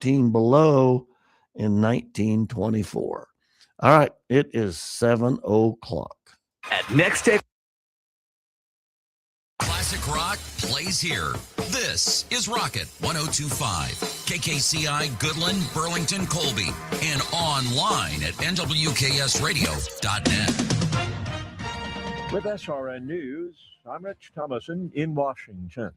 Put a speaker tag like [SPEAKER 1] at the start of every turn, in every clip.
[SPEAKER 1] 14 below in 1924. All right, it is 7 o'clock.
[SPEAKER 2] At Next Tech.
[SPEAKER 3] Classic rock plays here. This is Rocket 102.5, KKCI, Goodland, Burlington, Colby, and online at nwksradio.net.
[SPEAKER 4] With SRN News, I'm Rich Thomason in Washington.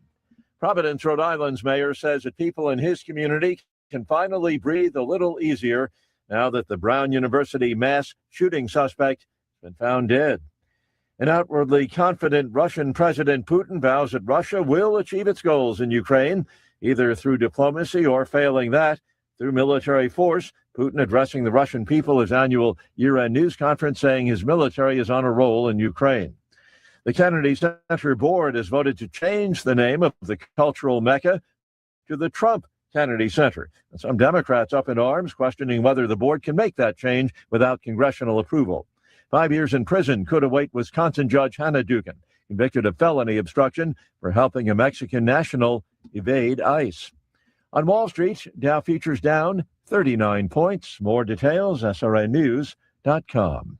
[SPEAKER 4] Providence, Rhode Island's mayor says that people in his community can finally breathe a little easier now that the Brown University mass shooting suspect has been found dead. An outwardly confident Russian President Putin vows that Russia will achieve its goals in Ukraine, either through diplomacy or, failing that, through military force. Putin addressing the Russian people at his annual year-end news conference, saying his military is on a roll in Ukraine. The Kennedy Center Board has voted to change the name of the cultural mecca to the Trump Kennedy Center. And some Democrats up in arms, questioning whether the board can make that change without congressional approval. 5 years in prison could await Wisconsin Judge Hannah Dugan, convicted of felony obstruction for helping a Mexican national evade ICE. On Wall Street, Dow futures down 39 points. More details, srnnews.com.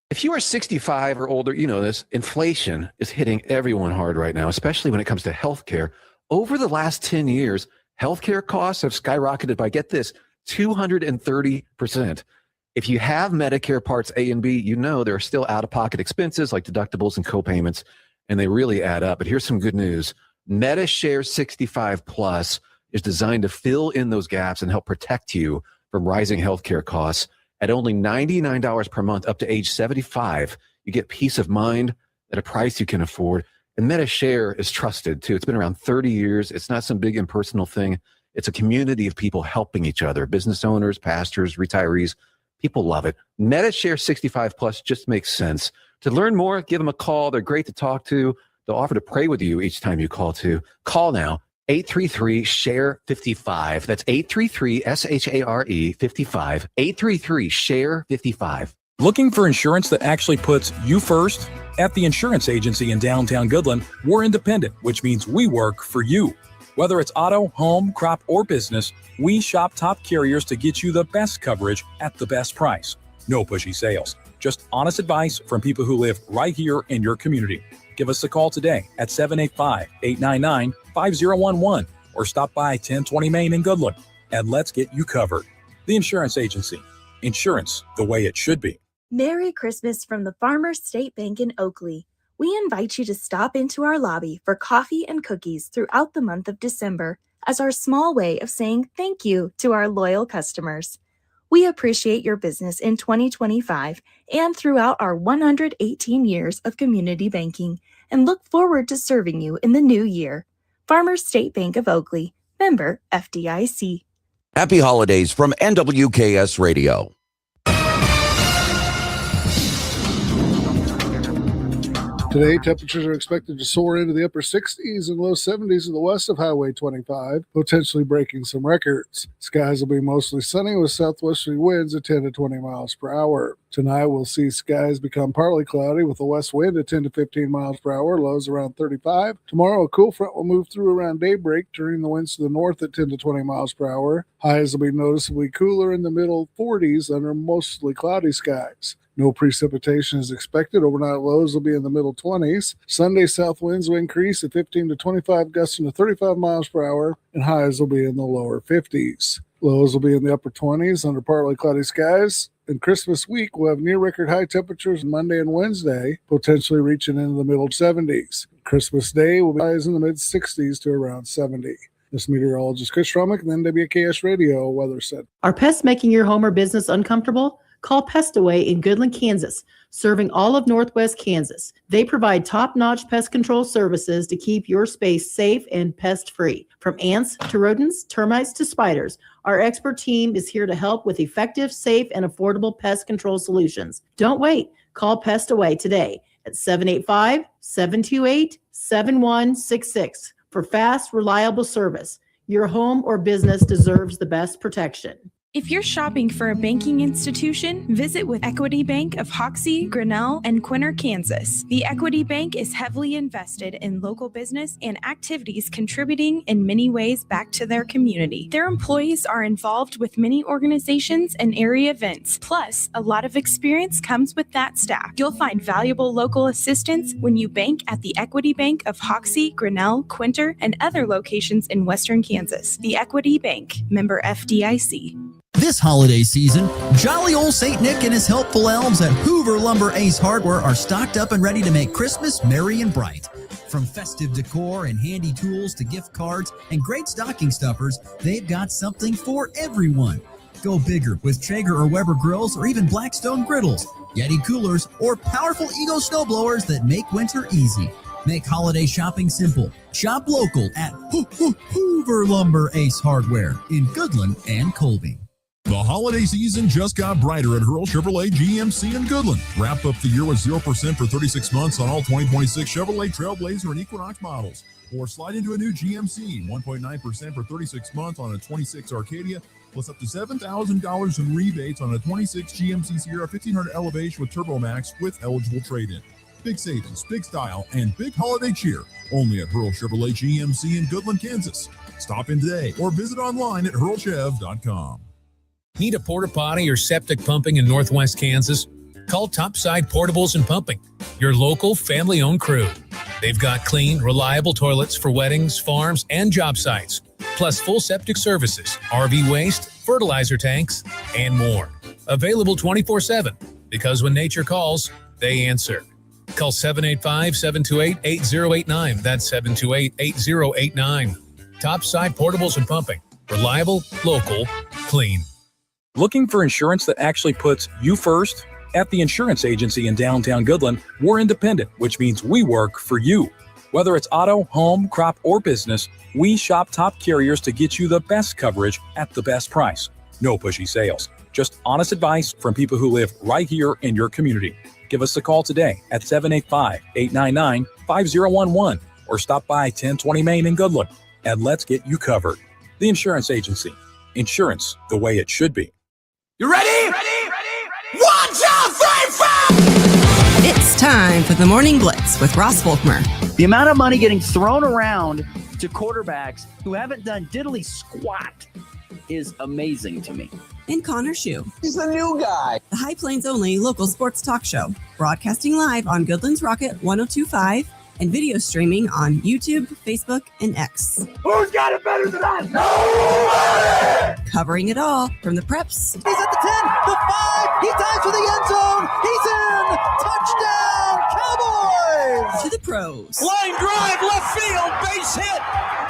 [SPEAKER 5] If you are 65 or older, you know this. Inflation is hitting everyone hard right now, especially when it comes to healthcare. Over the last 10 years, healthcare costs have skyrocketed by, get this, 230%. If you have Medicare Parts A and B, you know there are still out-of-pocket expenses like deductibles and co-payments, and they really add up. But here's some good news. MediShare 65 Plus is designed to fill in those gaps and help protect you from rising healthcare costs. At only $99 per month up to age 75, you get peace of mind at a price you can afford. And MediShare is trusted, too. It's been around 30 years. It's not some big impersonal thing. It's a community of people helping each other, business owners, pastors, retirees. People love it. MediShare 65 Plus just makes sense. To learn more, give them a call. They're great to talk to. They'll offer to pray with you each time you call, too. Call now, 833-SHARE-55. That's 833-SHARE-55. 833-SHARE-55.
[SPEAKER 6] Looking for insurance that actually puts you first? At the insurance agency in downtown Goodland, we're independent, which means we work for you. Whether it's auto, home, crop, or business, we shop top carriers to get you the best coverage at the best price. No pushy sales, just honest advice from people who live right here in your community. Give us a call today at 785-899-5011 or stop by 1020 Main in Goodland and let's get you covered. The Insurance Agency. Insurance the way it should be.
[SPEAKER 7] Merry Christmas from the Farmers State Bank in Oakley. We invite you to stop into our lobby for coffee and cookies throughout the month of December as our small way of saying thank you to our loyal customers. We appreciate your business in 2025 and throughout our 118 years of community banking and look forward to serving you in the new year. Farmers State Bank of Oakley, member FDIC.
[SPEAKER 8] Happy holidays from NWKS Radio.
[SPEAKER 9] Today, temperatures are expected to soar into the upper 60s and low 70s in the west of Highway 25, potentially breaking some records. Skies will be mostly sunny with southwesterly winds at 10 to 20 miles per hour. Tonight, we'll see skies become partly cloudy with a west wind at 10 to 15 miles per hour, lows around 35. Tomorrow, a cool front will move through around daybreak, turning the winds to the north at 10 to 20 miles per hour. Highs will be noticeably cooler in the middle 40s under mostly cloudy skies. No precipitation is expected. Overnight lows will be in the middle 20s. Sunday, south winds will increase at 15 to 25, gusting to 35 miles per hour, and highs will be in the lower 50s. Lows will be in the upper 20s under partly cloudy skies. And Christmas week will have near-record high temperatures Monday and Wednesday, potentially reaching into the middle 70s. Christmas Day will be highs in the mid-60s to around 70. This meteorologist Chris Stromick and NWKS Radio Weather Center.
[SPEAKER 10] Are pests making your home or business uncomfortable? Call Pestaway in Goodland, Kansas, serving all of Northwest Kansas. They provide top-notch pest control services to keep your space safe and pest-free. From ants to rodents, termites to spiders, our expert team is here to help with effective, safe, and affordable pest control solutions. Don't wait. Call Pestaway today at 785-728-7166 for fast, reliable service. Your home or business deserves the best protection.
[SPEAKER 7] If you're shopping for a banking institution, visit with Equity Bank of Hoxie, Grinnell, and Quinter, Kansas. The Equity Bank is heavily invested in local business and activities contributing in many ways back to their community. Their employees are involved with many organizations and area events. Plus, a lot of experience comes with that staff. You'll find valuable local assistance when you bank at the Equity Bank of Hoxie, Grinnell, Quinter, and other locations in Western Kansas. The Equity Bank, member FDIC.
[SPEAKER 2] This holiday season, jolly old St. Nick and his helpful elves at Hoover Lumber Ace Hardware are stocked up and ready to make Christmas merry and bright. From festive decor and handy tools to gift cards and great stocking stuffers, they've got something for everyone. Go bigger with Traeger or Weber grills or even Blackstone griddles, Yeti coolers, or powerful Ego snowblowers that make winter easy. Make holiday shopping simple. Shop local at Hoover Lumber Ace Hardware in Goodland and Colby.
[SPEAKER 11] The holiday season just got brighter at Hurl Chevrolet GMC in Goodland. Wrap up the year with 0% for 36 months on all 2026 Chevrolet Trailblazer and Equinox models. Or slide into a new GMC, 1.9% for 36 months on a 26 Arcadia, plus up to $7,000 in rebates on a 26 GMC Sierra 1500 Elevation with Turbo Max with eligible trade-in. Big savings, big style, and big holiday cheer. Only at Hurl Chevrolet GMC in Goodland, Kansas. Stop in today or visit online at hurlchev.com.
[SPEAKER 12] Need a porta potty or septic pumping in Northwest Kansas? Call Topside Portables and Pumping, your local family-owned crew. They've got clean, reliable toilets for weddings, farms, and job sites, plus full septic services, RV waste, fertilizer tanks, and more. Available 24/7, because when nature calls, they answer. Call 785-728-8089. That's 728-8089. Topside Portables and Pumping. Reliable, local, clean.
[SPEAKER 6] Looking for insurance that actually puts you first? At the insurance agency in downtown Goodland, we're independent, which means we work for you. Whether it's auto, home, crop, or business, we shop top carriers to get you the best coverage at the best price. No pushy sales, just honest advice from people who live right here in your community. Give us a call today at 785-899-5011 or stop by 1020 Main in Goodland and let's get you covered. The insurance agency. Insurance the way it should be.
[SPEAKER 13] You ready? Ready? 1, 2, 3, 4!
[SPEAKER 14] It's time for the Morning Blitz with Ross Volkmer.
[SPEAKER 15] The amount of money getting thrown around to quarterbacks who haven't done diddly squat is amazing to me.
[SPEAKER 14] And Connor Schuh.
[SPEAKER 13] He's the new guy.
[SPEAKER 14] The High Plains only local sports talk show. Broadcasting live on Goodland's Rocket 102.5 and video streaming on YouTube, Facebook, and X.
[SPEAKER 13] Who's got it better than us? Nobody!
[SPEAKER 14] Covering it all from the preps.
[SPEAKER 13] He's at the 10, the 5, he dives for the end zone. He's in! Touchdown, Cowboys!
[SPEAKER 14] To the pros.
[SPEAKER 13] Line drive, left field, base hit.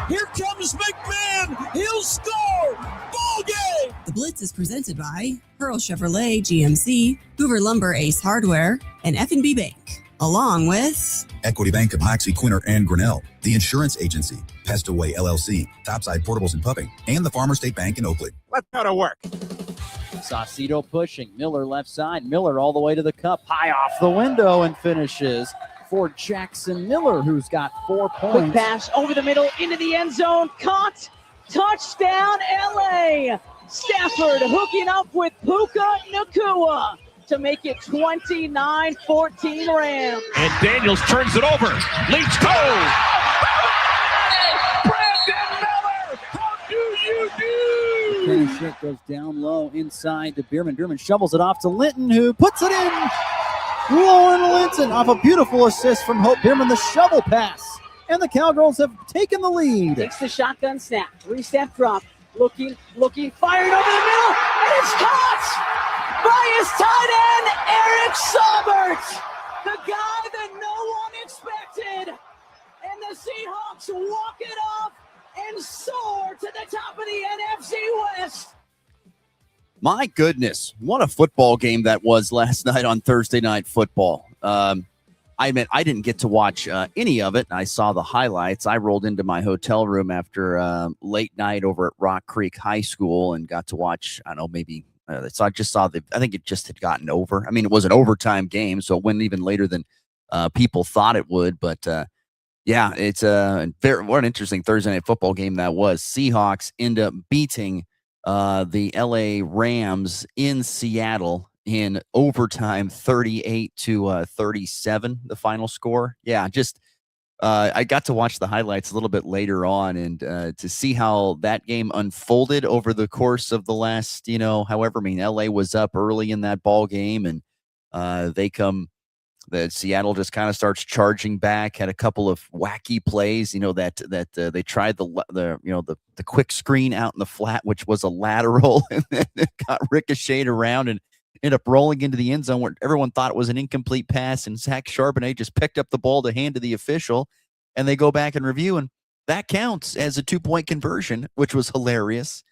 [SPEAKER 13] Here comes McMahon. He'll score. Ball game.
[SPEAKER 14] The Blitz is presented by Hurl Chevrolet GMC, Hoover Lumber Ace Hardware, and F&B Bank, along with
[SPEAKER 16] Equity Bank of Hoxie, Quinter, and Grinnell, the insurance agency, Pestaway LLC, Topside Portables and Pumping, and the Farmer State Bank in Oakley.
[SPEAKER 13] Let's go to work.
[SPEAKER 17] Saucedo pushing, Miller left side, Miller all the way to the cup, high off the window and finishes for Jackson Miller, who's got 4 points.
[SPEAKER 18] Quick pass over the middle into the end zone, caught, touchdown LA. Stafford hooking up with Puka Nacua to make it 29-14 Rams.
[SPEAKER 19] And Daniels turns it over. Leach goes. Brandon Miller, how do you do?
[SPEAKER 17] Finish it, goes down low inside to Bierman. Bierman shovels it off to Linton, who puts it in. Lauren Linton off a beautiful assist from Hope Bierman, the shovel pass. And the Cowgirls have taken the lead.
[SPEAKER 18] Takes the shotgun snap, 3-step drop, looking, firing over the middle, and it's caught by his tight end, Eric Saubert, the guy that no one expected. And the Seahawks walk it off and soar to the top of the NFC West.
[SPEAKER 20] My goodness, what a football game that was last night on Thursday Night Football. I admit I didn't get to watch any of it. I saw the highlights. I rolled into my hotel room after late night over at Rock Creek High School and got to watch, I don't know, maybe so I just saw I think it just had gotten over. I mean, it was an overtime game, so it went even later than people thought it would. But yeah, it's what an interesting Thursday Night Football game that was. Seahawks end up beating the LA Rams in Seattle in overtime, 38-37, the final score. Yeah, just I got to watch the highlights a little bit later on, and to see how that game unfolded over the course of the last, however, LA was up early in that ball game, and Seattle just kind of starts charging back, had a couple of wacky plays, that they tried the quick screen out in the flat, which was a lateral, and then it got ricocheted around and ended up rolling into the end zone where everyone thought it was an incomplete pass, and Zach Charbonnet just picked up the ball to hand to the official, and they go back and review, and that counts as a 2-point conversion, which was hilarious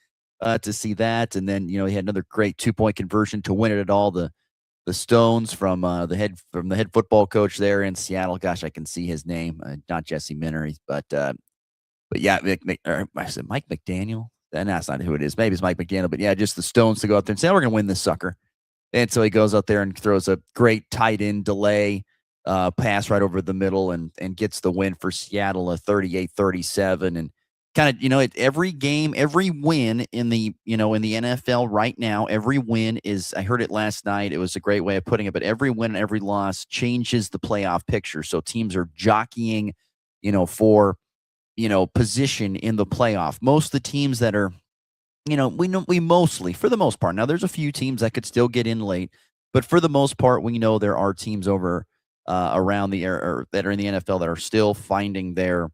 [SPEAKER 20] to see that. And then, he had another great 2-point conversion to win it at all. The Stones from the head football coach there in Seattle. Gosh, I can see his name, not Jesse Minner, but yeah, I said Mike McDaniel. That's not who it is. Maybe it's Mike McDaniel, but yeah, just the Stones to go out there and say, we're going to win this sucker. And so he goes out there and throws a great tight end delay pass right over the middle and gets the win for Seattle, a 38-37. And kind of, every game, every win in the NFL right now, every win is, I heard it last night, it was a great way of putting it, but every win and every loss changes the playoff picture. So teams are jockeying, for, position in the playoff. Most of the teams that are, we mostly, for the most part, now there's a few teams that could still get in late, but for the most part, we know there are teams over around the air that are in the NFL that are still finding their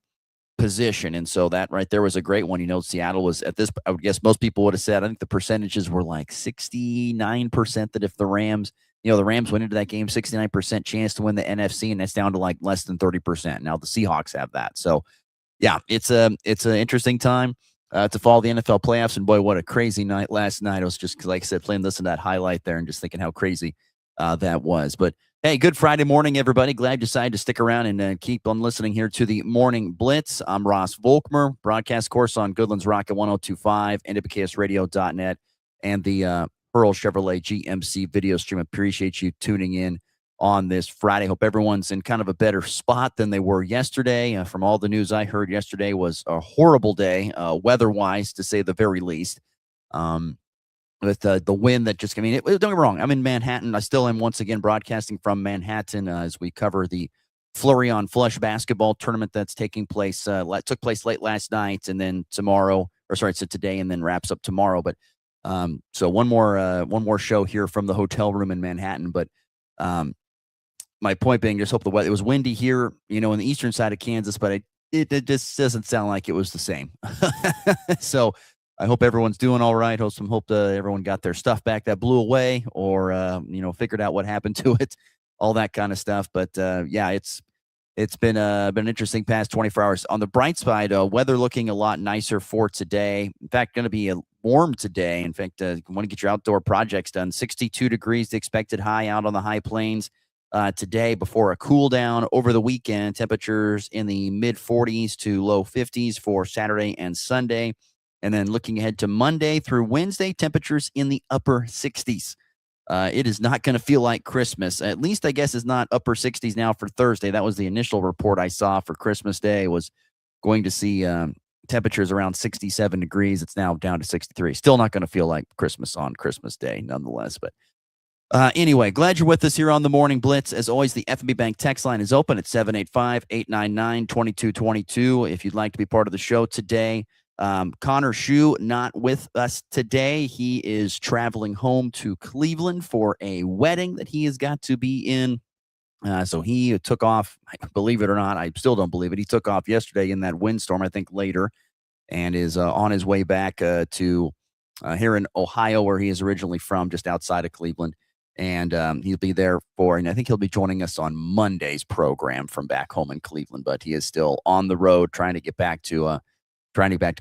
[SPEAKER 20] position. And so that right there was a great one. Seattle was at this, I would guess most people would have said, I think the percentages were like 69% that if the Rams went into that game, 69% chance to win the NFC, and that's down to like less than 30%. Now the Seahawks have that. So yeah, it's an interesting time to follow the NFL playoffs. And boy, what a crazy night last night. I was just, like I said, playing this and that highlight there and just thinking how crazy that was. But hey, good Friday morning, everybody. Glad you decided to stick around and keep on listening here to the Morning Blitz. I'm Ross Volkmer, broadcast course on Goodland's Rocket 102.5, NWKSradio.net, and the Pearl Chevrolet GMC video stream. Appreciate you tuning in on this Friday. Hope everyone's in kind of a better spot than they were yesterday. From all the news I heard, yesterday was a horrible day, weather-wise, to say the very least. With the wind that just, don't get me wrong, I'm in Manhattan. I still am once again broadcasting from Manhattan as we cover the Flurry on Flush basketball tournament that's taking place, took place late last night, and then today, and then wraps up tomorrow. But so one more show here from the hotel room in Manhattan. But my point being, just hope the weather, it was windy here, in the eastern side of Kansas, but it just doesn't sound like it was the same. So I hope everyone's doing all right. Hope everyone got their stuff back that blew away, or figured out what happened to it, all that kind of stuff. But yeah, it's been an interesting past 24 hours. On the bright side, weather looking a lot nicer for today. In fact, going to be warm today. In fact, want to get your outdoor projects done. 62 degrees, the expected high out on the high plains today, before a cool down over the weekend. Temperatures in the mid 40s to low 50s for Saturday and Sunday. And then looking ahead to Monday through Wednesday, temperatures in the upper 60s. It is not going to feel like Christmas. At least, I guess, it's not upper 60s now for Thursday. That was the initial report I saw for Christmas Day, was going to see temperatures around 67 degrees. It's now down to 63. Still not going to feel like Christmas on Christmas Day, nonetheless. But anyway, glad you're with us here on the Morning Blitz. As always, the FNB Bank text line is open at 785-899-2222. If you'd like to be part of the show today. Connor Schuh not with us today. He is traveling home to Cleveland for a wedding that he has got to be in. So he took off, believe it or not, I still don't believe it. He took off yesterday in that windstorm, I think later, and is on his way back to here in Ohio, where he is originally from, just outside of Cleveland. And he'll be there and I think he'll be joining us on Monday's program from back home in Cleveland. But he is still on the road trying to get back to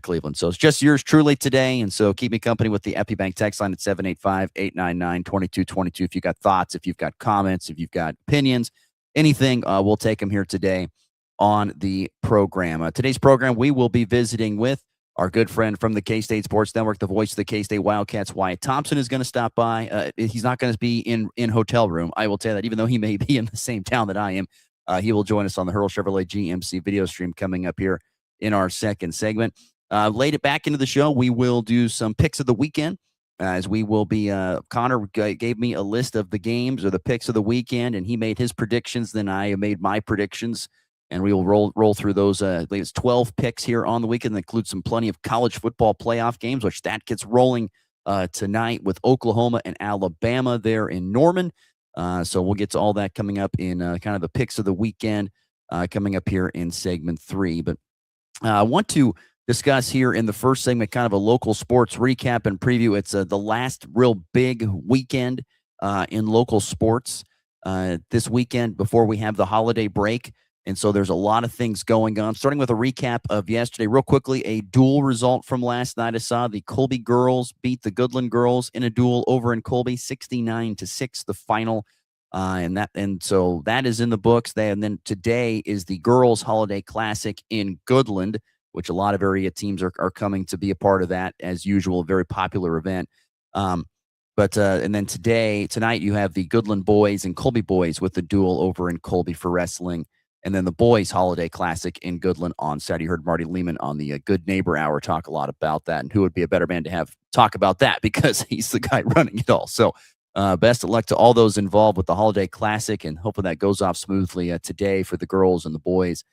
[SPEAKER 20] Cleveland. So it's just yours truly today. And so keep me company with the FP Bank text line at 785-899-2222. If you've got thoughts, if you've got comments, if you've got opinions, anything, we'll take them here today on the program. Today's program, we will be visiting with our good friend from the K-State Sports Network, the voice of the K-State Wildcats. Wyatt Thompson is going to stop by. He's not going to be in hotel room, I will tell you that, even though he may be in the same town that I am. He will join us on the Hurl Chevrolet GMC video stream coming up here in our second segment. Laid it back into the show. We will do some picks of the weekend, as we will be. Connor gave me a list of the games or the picks of the weekend, and he made his predictions. Then I made my predictions, and we will roll through those. I believe it's 12 picks here on the weekend. That includes some plenty of college football playoff games, which that gets rolling tonight with Oklahoma and Alabama there in Norman. So we'll get to all that coming up in kind of the picks of the weekend coming up here in segment 3. But I want to discuss here in the first segment kind of a local sports recap and preview. It's the last real big weekend in local sports this weekend before we have the holiday break. And so there's a lot of things going on. Starting with a recap of yesterday, real quickly, a duel result from last night. I saw the Colby girls beat the Goodland girls in a duel over in Colby, 69-6, the final. And so that is in the books. And then today is the Girls Holiday Classic in Goodland, which a lot of area teams are coming to be a part of that, as usual, a very popular event. And then tonight you have the Goodland boys and Colby boys with the duel over in Colby for wrestling. And then the boys holiday classic in Goodland on Saturday. You heard Marty Lehman on the Good Neighbor Hour talk a lot about that, and who would be a better man to have talk about that, because he's the guy running it all. So best of luck to all those involved with the holiday classic, and hoping that goes off smoothly today for the girls and the boys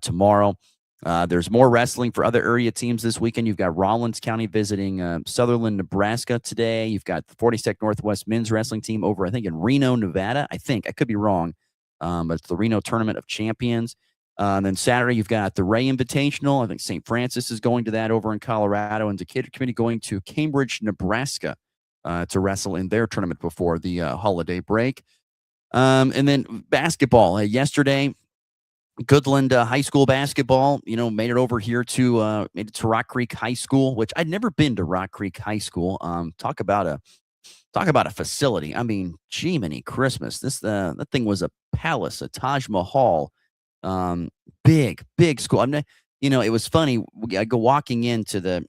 [SPEAKER 20] tomorrow. There's more wrestling for other area teams this weekend. You've got Rollins County visiting Sutherland, Nebraska today. You've got the 42nd Northwest men's wrestling team over, I think, in Reno, Nevada. I could be wrong. But it's the Reno Tournament of Champions. And then Saturday, you've got the Ray Invitational. I think St. Francis is going to that over in Colorado, and Decatur Committee going to Cambridge, Nebraska to wrestle in their tournament before the holiday break. And then basketball. Yesterday, Goodland High School basketball, made it over here to Rock Creek High School, which I'd never been to Rock Creek High School. Talk about a facility. I mean, Jiminy Christmas. That thing was a palace, a Taj Mahal. Big school. It was funny. I go walking into the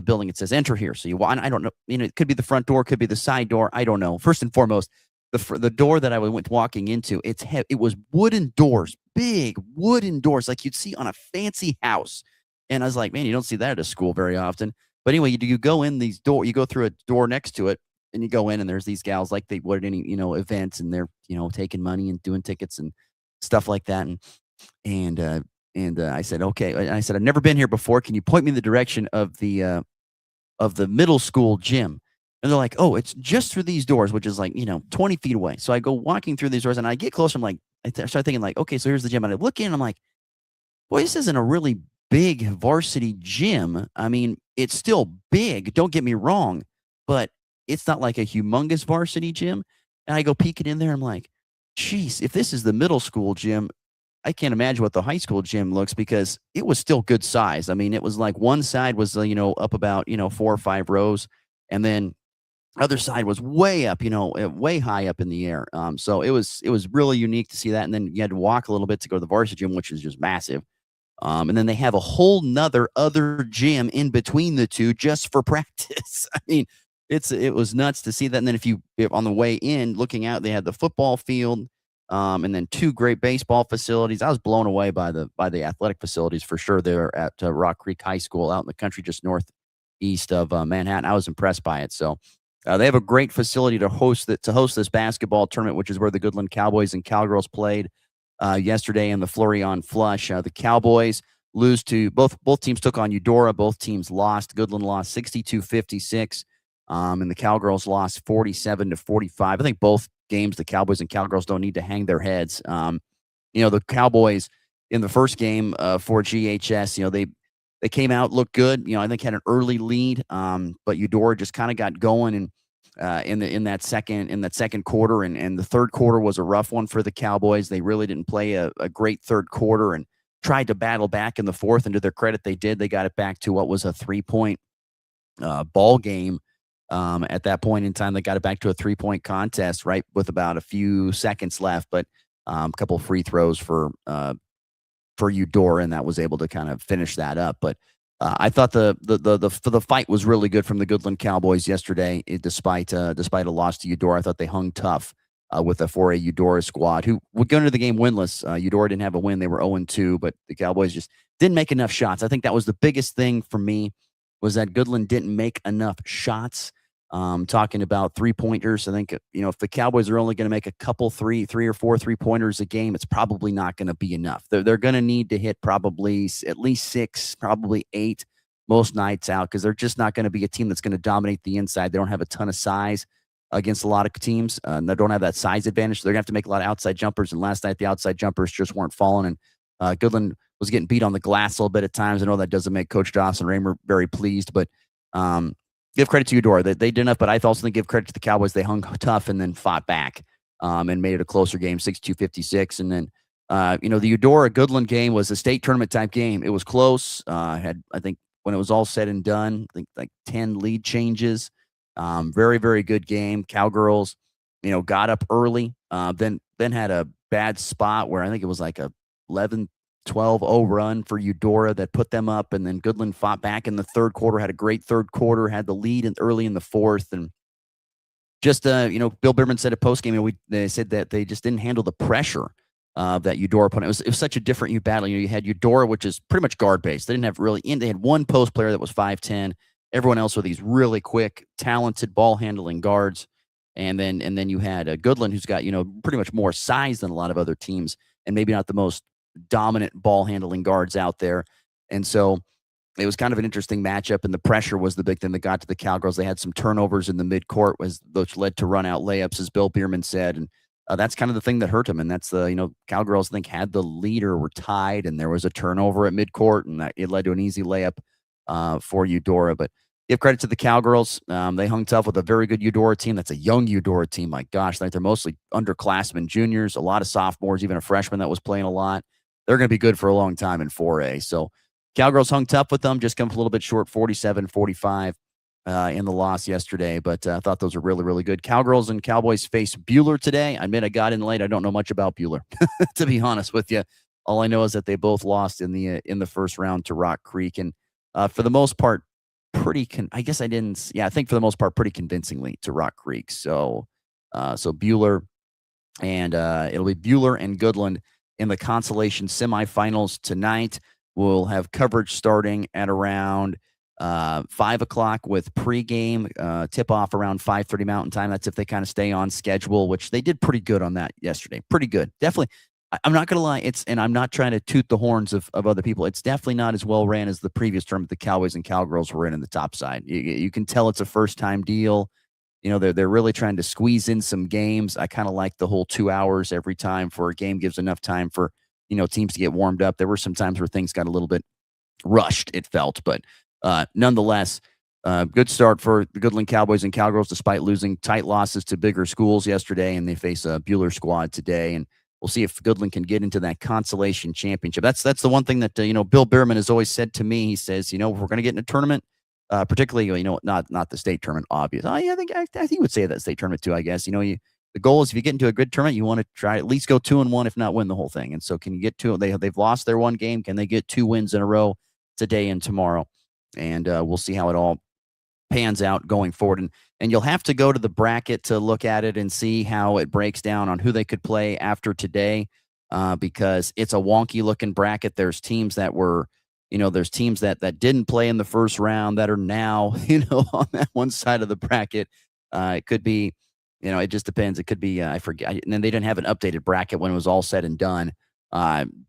[SPEAKER 20] building. It says enter here. So I don't know. It could be the front door, could be the side door. I don't know. First and foremost, the door that I went walking into, it was wooden doors, big wooden doors, like you'd see on a fancy house. And I was like, man, you don't see that at a school very often. But anyway, you go in these you go through a door next to it, and you go in, and there's these gals like they would at any, events, and they're, taking money and doing tickets and stuff like that. And I said, okay. And I said, I've never been here before. Can you point me in the direction of the middle school gym? And they're like, oh, it's just through these doors, which is like, 20 feet away. So I go walking through these doors, and I get closer. I'm like, I start thinking like, okay, so here's the gym. And I look in, I'm like, boy, this isn't a really big varsity gym. I mean, it's still big, don't get me wrong, but it's not like a humongous varsity gym. And I go peeking in there, I'm like, geez, if this is the middle school gym, I can't imagine what the high school gym looks, because it was still good size. I mean, it was like one side was, up about, 4 or 5 rows, and then other side was way up, way high up in the air. So it was really unique to see that. And then you had to walk a little bit to go to the varsity gym, which is just massive. And then they have a whole nother other gym in between the two just for practice. I mean, it was nuts to see that. And then if on the way in, looking out, they had the football field, and then 2 great baseball facilities. I was blown away by the athletic facilities for sure there at Rock Creek High School out in the country, just northeast of Manhattan. I was impressed by it. So they have a great facility to host this basketball tournament, which is where the Goodland Cowboys and Cowgirls played yesterday in the Florian Flush. The Cowboys lose to both teams took on Eudora. Both teams lost. Goodland lost 62-56, and the Cowgirls lost 47-45. I think both games, the Cowboys and Cowgirls don't need to hang their heads. The Cowboys in the first game for GHS, they came out, looked good. I think had an early lead, but Eudora just kind of got going, and in that second quarter, and the third quarter was a rough one for the Cowboys. They really didn't play a great third quarter, and tried to battle back in the fourth. And to their credit, they did. They got it back to what was a 3-point ball game. At that point in time, they got it back to a 3-point contest, right, with about a few seconds left, but a couple of free throws for Eudora, and that was able to kind of finish that up. But I thought the fight was really good from the Goodland Cowboys yesterday, despite a loss to Eudora. I thought they hung tough with a 4A Eudora squad who would go into the game winless. Eudora didn't have a win; they were 0-2, but the Cowboys didn't make enough shots. I think that was the biggest thing for me, was that Goodland didn't make enough shots. Talking about 3-pointers, I think, if the Cowboys are only going to make a couple three or four 3-pointers a game, it's probably not going to be enough. They're going to need to hit probably at least 6, probably 8 most nights out, because they're just not going to be a team that's going to dominate the inside. They don't have a ton of size against a lot of teams. They don't have that size advantage. So they're going to have to make a lot of outside jumpers. And last night, the outside jumpers just weren't falling. And Goodland was getting beat on the glass a little bit at times. I know that doesn't make Coach Dawson Raymer very pleased, but give credit to Eudora. They did enough, but I also think give credit to the Cowboys. They hung tough and then fought back and made it a closer game, 62-56. And then, the Eudora Goodland game was a state tournament type game. It was close. I think when it was all said and done, I think like 10 lead changes. Very, very good game. Cowgirls, got up early, then had a bad spot where I think it was like a 11-12-0 run for Eudora that put them up, and then Goodland fought back in the third quarter, had a great third quarter, had the lead early in the fourth, and just Bill Bierman said at postgame, they said that they just didn't handle the pressure that Eudora put. It was such a different battle. You had Eudora, which is pretty much guard based. They didn't have they had one post player that was 5'10". Everyone else were these really quick, talented ball handling guards, and then you had Goodland, who's got pretty much more size than a lot of other teams, and maybe not the most dominant ball handling guards out there. And so it was kind of an interesting matchup, and the pressure was the big thing that got to the Cowgirls. They had some turnovers in the midcourt, which led to run out layups, as Bill Bierman said. And that's kind of the thing that hurt them. And that's Cowgirls, I think, had the lead or were tied, and there was a turnover at midcourt, and it led to an easy layup for Eudora. But give credit to the Cowgirls. They hung tough with a very good Eudora team. That's a young Eudora team. My gosh, they're mostly underclassmen, juniors, a lot of sophomores, even a freshman that was playing a lot. They're going to be good for a long time in 4A. So Cowgirls hung tough with them, just come a little bit short, 47-45 in the loss yesterday. But I thought those were really, really good. Cowgirls and Cowboys face Buhler today. I admit I got in late. I don't know much about Buhler, to be honest with you. All I know is that they both lost in the first round to Rock Creek. And for the most part, I think for the most part, pretty convincingly to Rock Creek. So Buhler, and it'll be Buhler and Goodland in the consolation semifinals tonight. We'll have coverage starting at around 5 o'clock with pregame tip-off around 5:30 Mountain Time. That's if they kind of stay on schedule, which they did pretty good on that yesterday. Pretty good. Definitely. I'm not going to lie. And I'm not trying to toot the horns of other people. It's definitely not as well ran as the previous tournament the Cowboys and Cowgirls were in the top side. You can tell it's a first-time deal. They're really trying to squeeze in some games. I kind of like the whole 2 hours every time for a game gives enough time for, teams to get warmed up. There were some times where things got a little bit rushed, it felt, but nonetheless, good start for the Goodland Cowboys and Cowgirls, despite losing tight losses to bigger schools yesterday, and they face a Buhler squad today, and we'll see if Goodland can get into that consolation championship. That's the one thing that, Bill Bierman has always said to me. He says, if we're going to get in a tournament, particularly, not the state tournament, obvious. I think he would say that state tournament too, I guess. The goal is if you get into a good tournament, you want to try at least go 2-1, if not win the whole thing. And so can you get to they've lost their one game. Can they get 2 wins in a row today and tomorrow? And we'll see how it all pans out going forward. And you'll have to go to the bracket to look at it and see how it breaks down on who they could play after today, because it's a wonky looking bracket. There's teams that were, there's teams that didn't play in the first round that are now, on that one side of the bracket. It could be, it just depends. It could be, I forget. And then they didn't have an updated bracket when it was all said and done.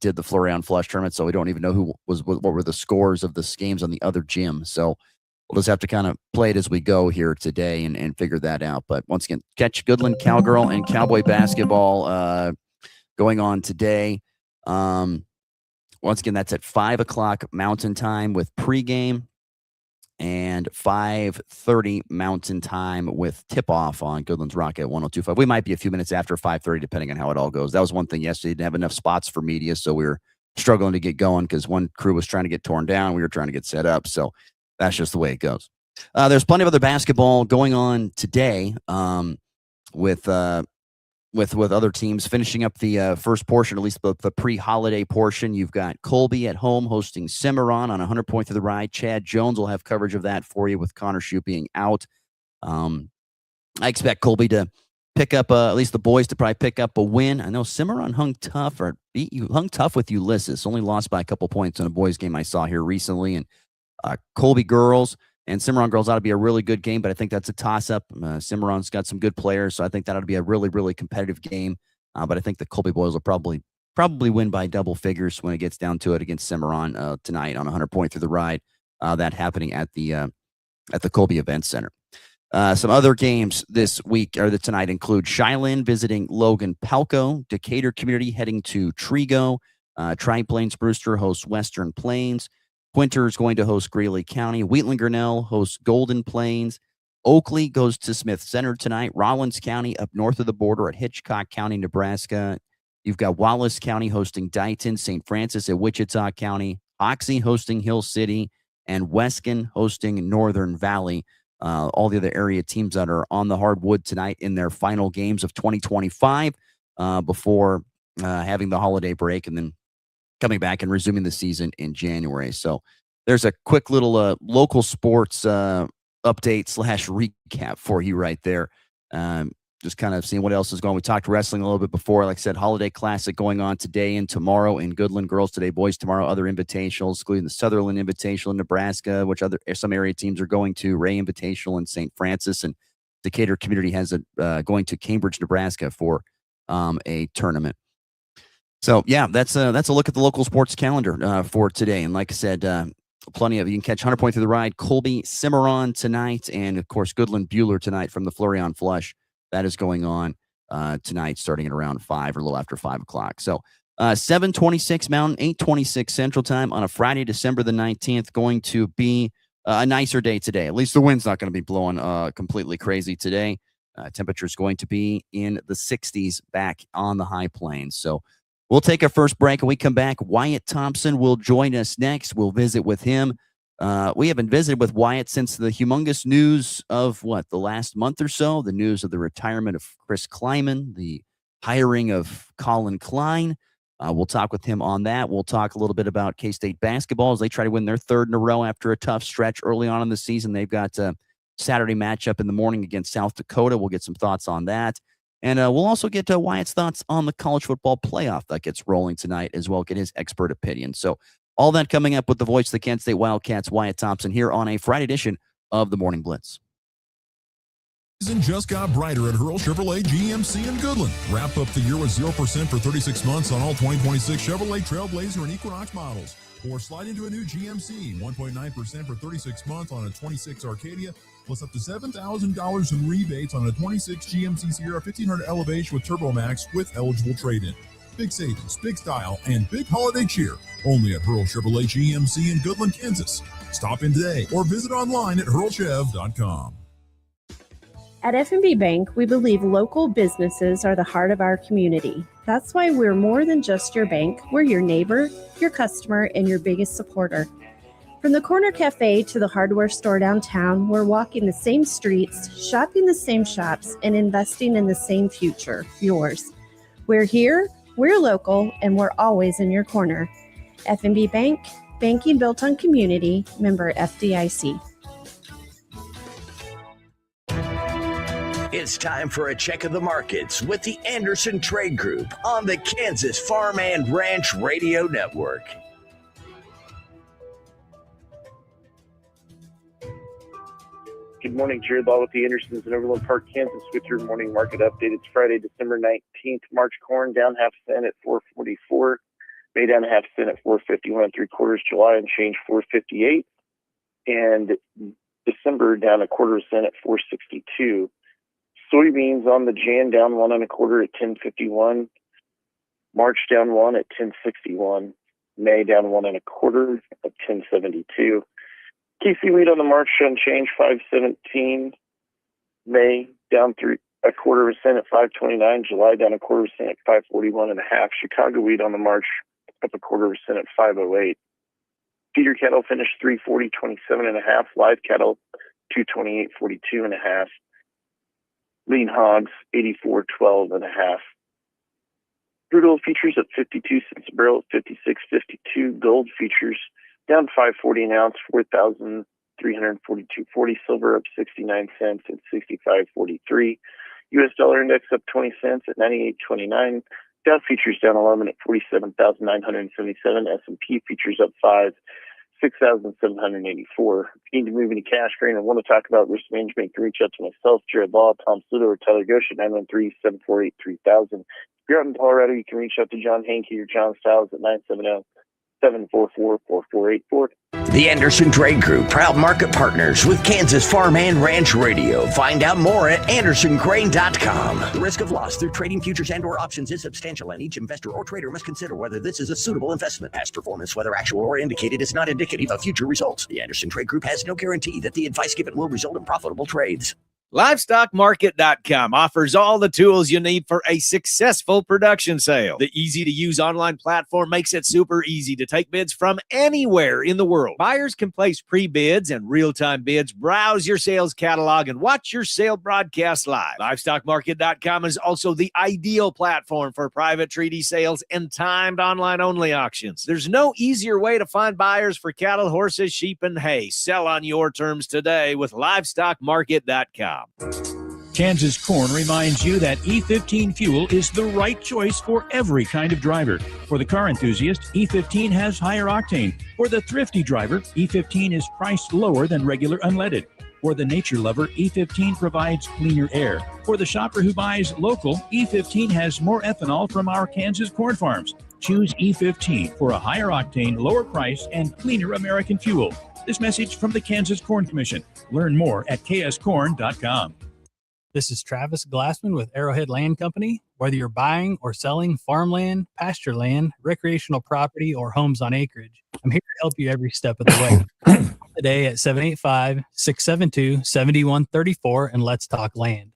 [SPEAKER 20] Did the Flurry on Flush tournament, so we don't even know what were the scores of the games on the other gym. So we'll just have to kind of play it as we go here today and figure that out. But once again, catch Goodland Cowgirl and Cowboy basketball going on today. Once again, that's at 5 o'clock Mountain Time with pregame, and 5:30 Mountain Time with tip-off on Goodland's Rocket 102.5. We might be a few minutes after 5:30, depending on how it all goes. That was one thing yesterday. Didn't have enough spots for media, so we were struggling to get going because one crew was trying to get torn down. We were trying to get set up, so that's just the way it goes. There's plenty of other basketball going on today with other teams finishing up the first portion, at least the pre-holiday portion. You've got Colby at home hosting Cimarron on 100 Point Through the Ride. Chad Jones will have coverage of that for you with Connor Schuh being out. I expect Colby to pick up at least the boys to probably pick up a win. I know Cimarron hung tough with Ulysses. Only lost by a couple points in a boys game I saw here recently. And Colby girls and Cimarron girls ought to be a really good game, but I think that's a toss-up. Cimarron's got some good players, so I think that'll be a really, really competitive game. But I think the Colby boys will probably win by double figures when it gets down to it against Cimarron tonight on 100 Point Through the Ride. That happening at the Colby Event Center. Some other games this week or tonight include Shiloh visiting Logan Palco, Decatur Community heading to Trigo, Tri-Plains Brewster hosts Western Plains, Quinter is going to host Greeley County, Wheatland Grinnell hosts Golden Plains, Oakley goes to Smith Center tonight, Rollins County up north of the border at Hitchcock County, Nebraska. You've got Wallace County hosting Dighton, St. Francis at Wichita County, Oxy hosting Hill City, and Weskin hosting Northern Valley. All the other area teams that are on the hardwood tonight in their final games of 2025 before having the holiday break and then coming back and resuming the season in January. So there's a quick little local sports update / recap for you right there. Just kind of seeing what else is going on. We talked wrestling a little bit before. Like I said, Holiday Classic going on today and tomorrow in Goodland. Girls today, boys tomorrow. Other invitationals, including the Sutherland Invitational in Nebraska, which some area teams are going to. Ray Invitational in St. Francis, and Decatur Community has going to Cambridge, Nebraska for a tournament. So yeah, that's a look at the local sports calendar for today. And like I said, plenty of you can catch 100 Point Through the Ride, Colby Cimarron tonight, and of course Goodland Buhler tonight from the Florian Flush. That is going on tonight, starting at around 5 or a little after 5 o'clock. So 7:26 Mountain, 8:26 Central Time on a Friday, December the 19th. Going to be a nicer day today. At least the wind's not going to be blowing completely crazy today. Temperature is going to be in the 60s back on the high plains. So we'll take our first break. When we come back, Wyatt Thompson will join us next. We'll visit with him. We haven't visited with Wyatt since the humongous news of the last month or so, the news of the retirement of Chris Kleiman, the hiring of Colin Klein. We'll talk with him on that. We'll talk a little bit about K-State basketball as they try to win their third in a row after a tough stretch early on in the season. They've got a Saturday matchup in the morning against South Dakota. We'll get some thoughts on that. And we'll also get Wyatt's thoughts on the college football playoff that gets rolling tonight as well, get his expert opinion. So all that coming up with the voice of the Kent State Wildcats, Wyatt Thompson, here on a Friday edition of the Morning Blitz.
[SPEAKER 11] Season just got brighter at Hurl Chevrolet GMC in Goodland. Wrap up the year with 0% for 36 months on all 2026 Chevrolet Trailblazer and Equinox models. Or slide into a new GMC, 1.9% for 36 months on a 26 Arcadia, plus up to $7,000 in rebates on a 26 GMC Sierra 1500 Elevation with Turbo Max with eligible trade-in. Big savings, big style, and big holiday cheer. Only at Hurl Chevrolet GMC in Goodland, Kansas. Stop in today or visit online at hurlchev.com.
[SPEAKER 21] At F&B Bank, we believe local businesses are the heart of our community. That's why we're more than just your bank. We're your neighbor, your customer, and your biggest supporter. From the corner cafe to the hardware store downtown, we're walking the same streets, shopping the same shops, and investing in the same future, yours. We're here, we're local, and we're always in your corner. F&B Bank, banking built on community, member FDIC.
[SPEAKER 22] It's time for a check of the markets with the Anderson Trade Group on the Kansas Farm and Ranch Radio Network.
[SPEAKER 23] Good morning, Jared Law with the Andersons in Overland Park, Kansas with your morning market update. It's Friday, December 19th. March corn down half cent at $4.44. May down a half cent at $4.51 3/4. July and change $4.58. And December down a quarter cent at $4.62. Soybeans on the Jan down 1 1/4 at $10.51. March down 1 at $10.61. May down 1 1/4 at $10.72. KC wheat on the March unchanged $5.17. May down 3/4 cent at $5.29. July down a quarter cent at $5.41 1/2. Chicago wheat on the March up a quarter cent at $5.08. Feeder cattle finished 340.27 1/2. Live cattle 228.42 1/2. Lean hogs 84.12 1/2. Crude oil futures at 52 cents a barrel at 56.52. Gold futures down $5.40 an ounce, 4,342.40. Silver up 69 cents at 65.43. U.S. dollar index up 20 cents at 98.29. Dow futures down 11 at 47,977. S&P futures up 5, 6,784. If you need to move any cash green and want to talk about risk management, you can reach out to myself, Jared Law, Tom Sluto, or Tyler Gosha, 913-748-3000. If you're out in Colorado, you can reach out to John Hankey or John Stiles at 970-744-4484.
[SPEAKER 22] The Anderson Trade Group, proud market partners with Kansas Farm and Ranch Radio. Find out more at andersongrain.com. The risk of loss through trading futures and or options is substantial, and each investor or trader must consider whether this is a suitable investment. Past performance, whether actual or indicated, is not indicative of future results. The Anderson Trade Group has no guarantee that the advice given will result in profitable trades.
[SPEAKER 1] LivestockMarket.com offers all the tools you need for a successful production sale. The easy-to-use online platform makes it super easy to take bids from anywhere in the world. Buyers can place pre-bids and real-time bids, browse your sales catalog, and watch your sale broadcast live. LivestockMarket.com is also the ideal platform for private treaty sales and timed online-only auctions. There's no easier way to find buyers for cattle, horses, sheep, and hay. Sell on your terms today with LivestockMarket.com.
[SPEAKER 3] Kansas Corn reminds you that E15 fuel is the right choice for every kind of driver. For the car enthusiast, E15 has higher octane. For the thrifty driver, E15 is priced lower than regular unleaded. For the nature lover, E15 provides cleaner air. For the shopper who buys local, E15 has more ethanol from our Kansas corn farms. Choose E15 for a higher octane, lower price, and cleaner American fuel. This message from the Kansas Corn Commission. Learn more at kscorn.com.
[SPEAKER 4] This is Travis Glassman with Arrowhead Land Company. Whether you're buying or selling farmland, pasture land, recreational property, or homes on acreage, I'm here to help you every step of the way. Today at 785-672-7134, and let's talk land.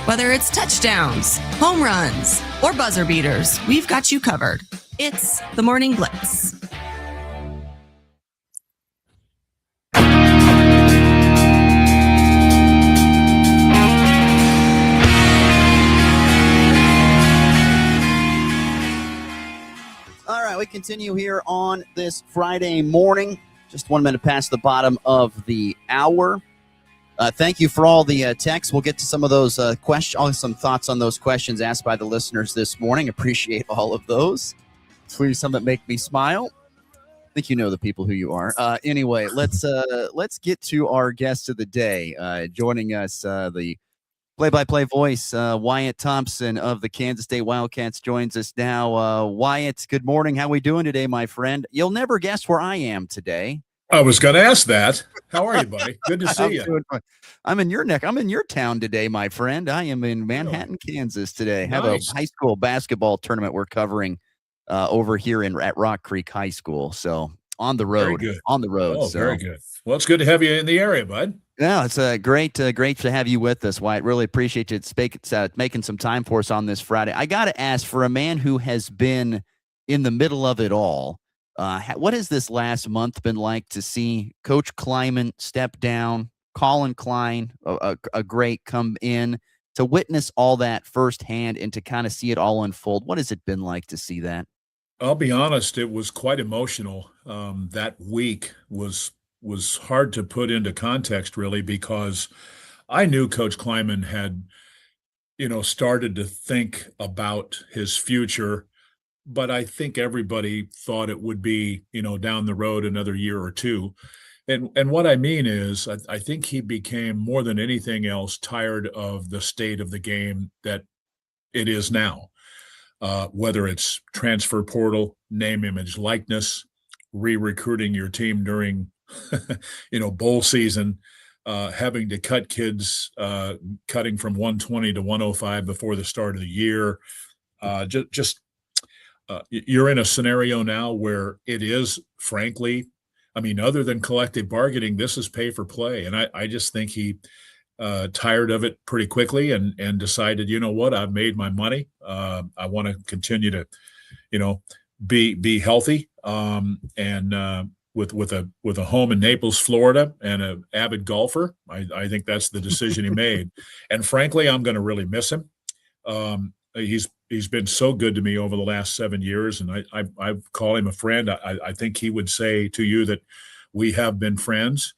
[SPEAKER 14] Whether it's touchdowns, home runs, or buzzer beaters, we've got you covered. It's the Morning Blitz.
[SPEAKER 20] All right, we continue here on this Friday morning. Just 1 minute past the bottom of the hour. Thank you for all the texts. We'll get to some of those questions, some thoughts on those questions asked by the listeners this morning. Appreciate all of those. Please, some that make me smile. I think you know the people who you are. Anyway, let's get to our guest of the day. Joining us, the play-by-play voice, Wyatt Thompson of the Kansas State Wildcats joins us now. Wyatt, good morning. How are we doing today, my friend? You'll never guess where I am today.
[SPEAKER 24] I was going to ask that. How are you, buddy? Good to see you.
[SPEAKER 20] I'm in your neck. I'm in your town today, my friend. I am in Manhattan, Kansas today. Have a high school basketball tournament we're covering over here at Rock Creek High School. So on the road.
[SPEAKER 24] Very good.
[SPEAKER 20] On the road.
[SPEAKER 24] Oh,
[SPEAKER 20] so.
[SPEAKER 24] Very good. Well, it's good to have you in the area, bud.
[SPEAKER 20] Yeah, it's great to have you with us, Wyatt. Really appreciate you making some time for us on this Friday. I got to ask, for a man who has been in the middle of it all, what has this last month been like to see Coach Kleiman step down, Colin Klein, a great, come in, to witness all that firsthand and to kind of see it all unfold? What has it been like to see that?
[SPEAKER 24] I'll be honest, it was quite emotional. That week was hard to put into context, really, because I knew Coach Kleiman had, started to think about his future, but I think everybody thought it would be, down the road another year or two. And what I mean is, I think he became, more than anything else, tired of the state of the game that it is now. Whether it's transfer portal, name, image, likeness, re-recruiting your team during bowl season, having to cut kids, cutting from 120 to 105 before the start of the year. You're in a scenario now where it is, frankly, other than collective bargaining, this is pay for play. And I just think he tired of it pretty quickly and decided, you know what, I've made my money. I want to continue to, be healthy. And with a home in Naples, Florida, and an avid golfer, I think that's the decision he made. And frankly, I'm going to really miss him. He's been so good to me over the last 7 years, and I call him a friend. I think he would say to you that we have been friends.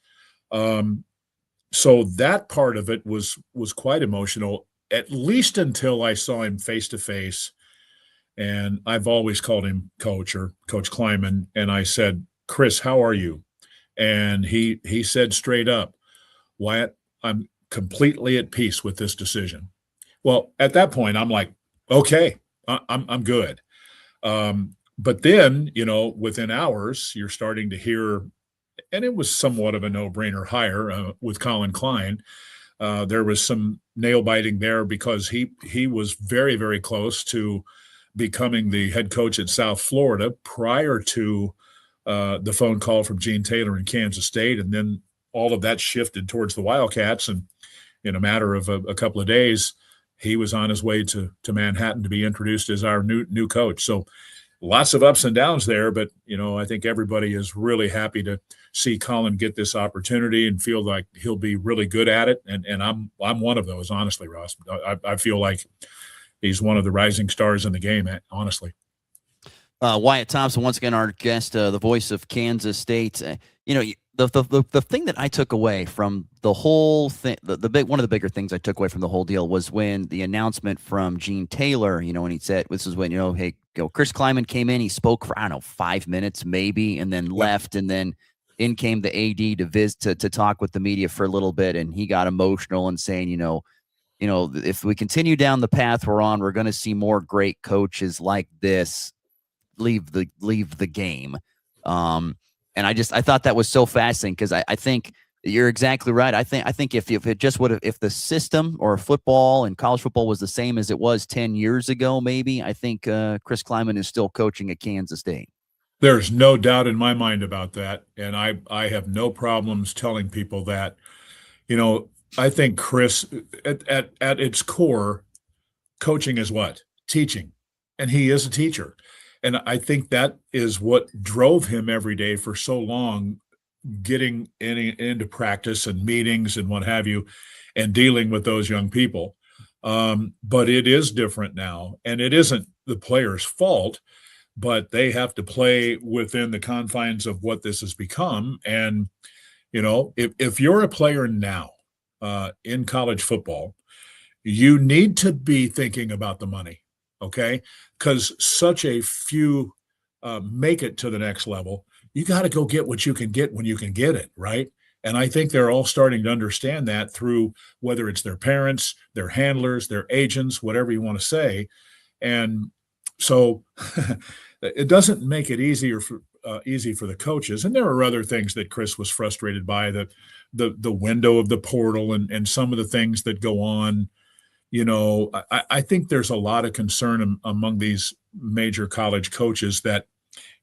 [SPEAKER 24] So that part of it was quite emotional. at least until I saw him face to face. And I've always called him Coach or Coach Kleiman. And I said, Chris, how are you? And he said straight up, Wyatt, I'm completely at peace with this decision. Well, at that point, I'm like, okay, I'm good. But then, within hours, you're starting to hear, and it was somewhat of a no-brainer hire with Colin Klein. There was some nail biting there because he was very, very close to becoming the head coach at South Florida prior to the phone call from Gene Taylor in Kansas State. And then all of that shifted towards the Wildcats. And in a matter of a couple of days, he was on his way to Manhattan to be introduced as our new coach. So lots of ups and downs there, but I think everybody is really happy to see Colin get this opportunity and feel like he'll be really good at it. And I'm one of those, honestly, Ross. I feel like he's one of the rising stars in the game, honestly.
[SPEAKER 20] Wyatt Thompson, once again, our guest, the voice of Kansas State. The thing that I took away from the whole thing, one of the bigger things I took away from the whole deal was when the announcement from Gene Taylor, when he said, this is when, hey, Chris Kleiman came in, he spoke for, 5 minutes maybe, and then left, and then in came the AD to talk with the media for a little bit, and he got emotional and saying, if we continue down the path we're on, we're going to see more great coaches like this leave the game. And I thought that was so fascinating because I think you're exactly right. I think if it just would have, if the system or football and college football was the same as it was 10 years ago, maybe, I think Chris Kleiman is still coaching at Kansas State.
[SPEAKER 24] There's no doubt in my mind about that. And I have no problems telling people that. I think Chris, at its core, coaching is what? Teaching. And he is a teacher. And I think that is what drove him every day for so long, getting into practice and meetings and what have you, and dealing with those young people. But it is different now. And it isn't the player's fault, but they have to play within the confines of what this has become. And, if you're a player now in college football, you need to be thinking about the money. Okay, because such a few make it to the next level. You got to go get what you can get when you can get it, right? And I think they're all starting to understand that through whether it's their parents, their handlers, their agents, whatever you want to say. And so it doesn't make it easy for the coaches. And there are other things that Chris was frustrated by, the window of the portal and some of the things that go on. I think there's a lot of concern among these major college coaches that,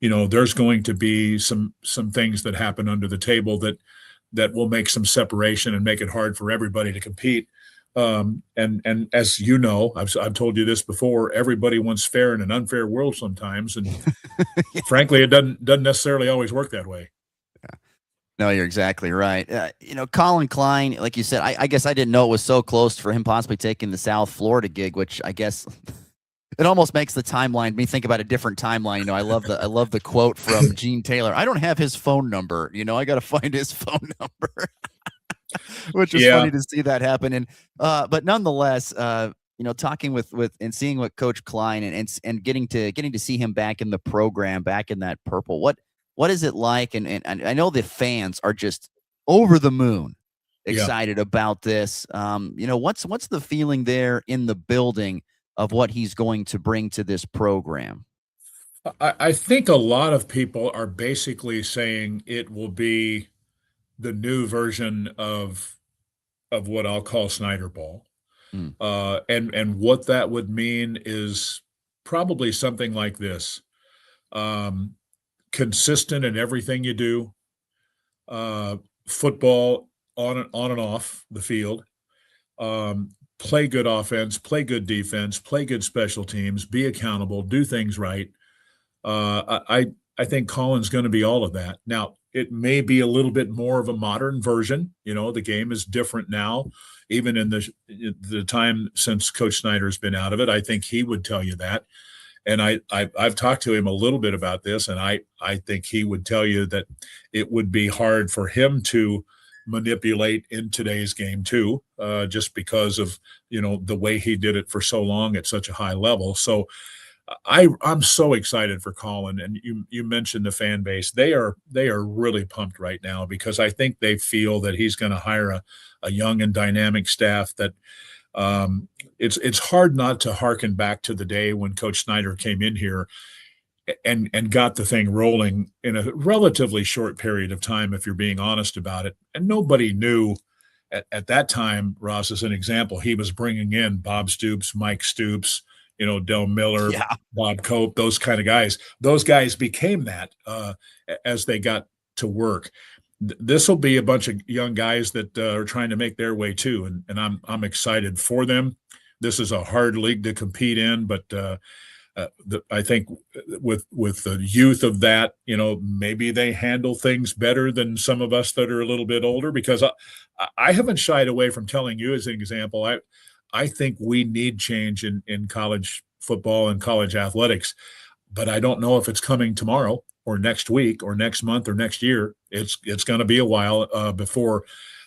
[SPEAKER 24] there's going to be some things that happen under the table that will make some separation and make it hard for everybody to compete. And as you know, I've told you this before, everybody wants fair in an unfair world sometimes. And frankly, it doesn't necessarily always work that way.
[SPEAKER 20] No, you're exactly right. Colin Klein, like you said, I guess I didn't know it was so close for him possibly taking the South Florida gig, which I guess it almost makes the timeline me think about a different timeline. I love the quote from Gene Taylor. I don't have his phone number. I got to find his phone number, which is funny to see that happen. And but nonetheless, talking with and seeing what Coach Klein and getting to see him back in the program, back in that purple. What is it like? And I know the fans are just over the moon excited about this. What's the feeling there in the building of what he's going to bring to this program?
[SPEAKER 24] I think a lot of people are basically saying it will be the new version of what I'll call Snyder Ball. And what that would mean is probably something like this. Consistent in everything you do, football on and off the field, play good offense, play good defense, play good special teams, be accountable, do things right. I think Colin's going to be all of that. Now, it may be a little bit more of a modern version. The game is different now, even in the time since Coach Snyder's been out of it. I think he would tell you that. And I've talked to him a little bit about this, and I think he would tell you that it would be hard for him to manipulate in today's game too, just because of, the way he did it for so long at such a high level. So I'm so excited for Colin. And you mentioned the fan base. They are really pumped right now because I think they feel that he's going to hire a young and dynamic staff that it's hard not to hearken back to the day when Coach Snyder came in here and got the thing rolling in a relatively short period of time, if you're being honest about it. And nobody knew at that time, Ross, as an example, he was bringing in Bob Stoops, Mike Stoops, Del Miller, Bob Cope, those kind of guys. Those guys became that as they got to work. This will be a bunch of young guys that are trying to make their way too, and I'm excited for them. This is a hard league to compete in, but I think with the youth of that, maybe they handle things better than some of us that are a little bit older, because I haven't shied away from telling you as an example. I think we need change in college football and college athletics, but I don't know if it's coming tomorrow or next week or next month or next year. It's going to be a while before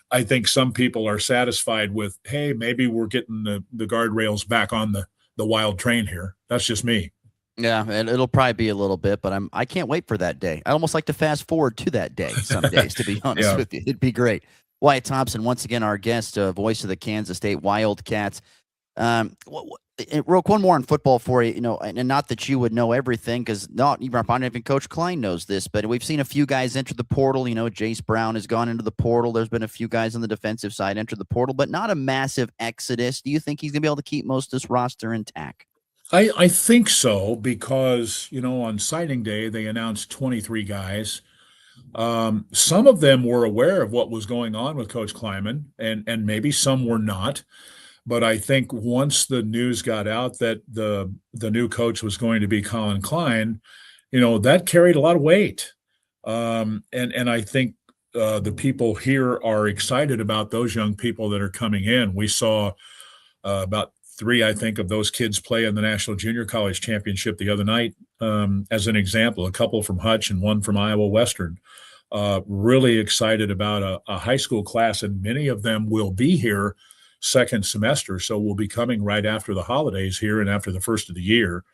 [SPEAKER 24] I think some people are satisfied with, hey, maybe we're getting the guardrails back on the wild train here. That's just me.
[SPEAKER 20] Yeah, and it'll probably be a little bit, but I can't wait for that day. I almost like to fast forward to that day some days, to be honest with you. It'd be great. Wyatt Thompson, once again, our guest, voice of the Kansas State Wildcats. Real quick, one more on football for you, and not that you would know everything, because not even Coach Klein knows this, but we've seen a few guys enter the portal. Jace Brown has gone into the portal. There's been a few guys on the defensive side enter the portal, but not a massive exodus. Do you think he's going to be able to keep most of this roster intact?
[SPEAKER 24] I think so, because, on signing day, they announced 23 guys. Some of them were aware of what was going on with Coach Kleiman, and maybe some were not. But I think once the news got out that the new coach was going to be Colin Klein, that carried a lot of weight. And I think the people here are excited about those young people that are coming in. We saw about 3, I think, of those kids play in the National Junior College Championship the other night, as an example, a couple from Hutch and one from Iowa Western. Really excited about a high school class, and many of them will be here second semester, so will be coming right after the holidays here and after the first of the year.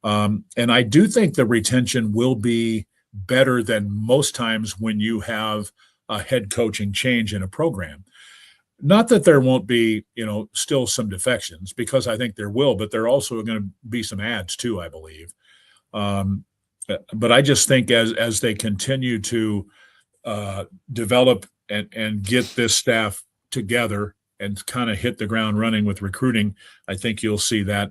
[SPEAKER 24] And I do think the retention will be better than most times when you have a head coaching change in a program. Not that there won't be, still some defections, because I think there will, but there also are going to be some adds too, I believe. But I just think as they continue to develop and get this staff together and kind of hit the ground running with recruiting, I think you'll see that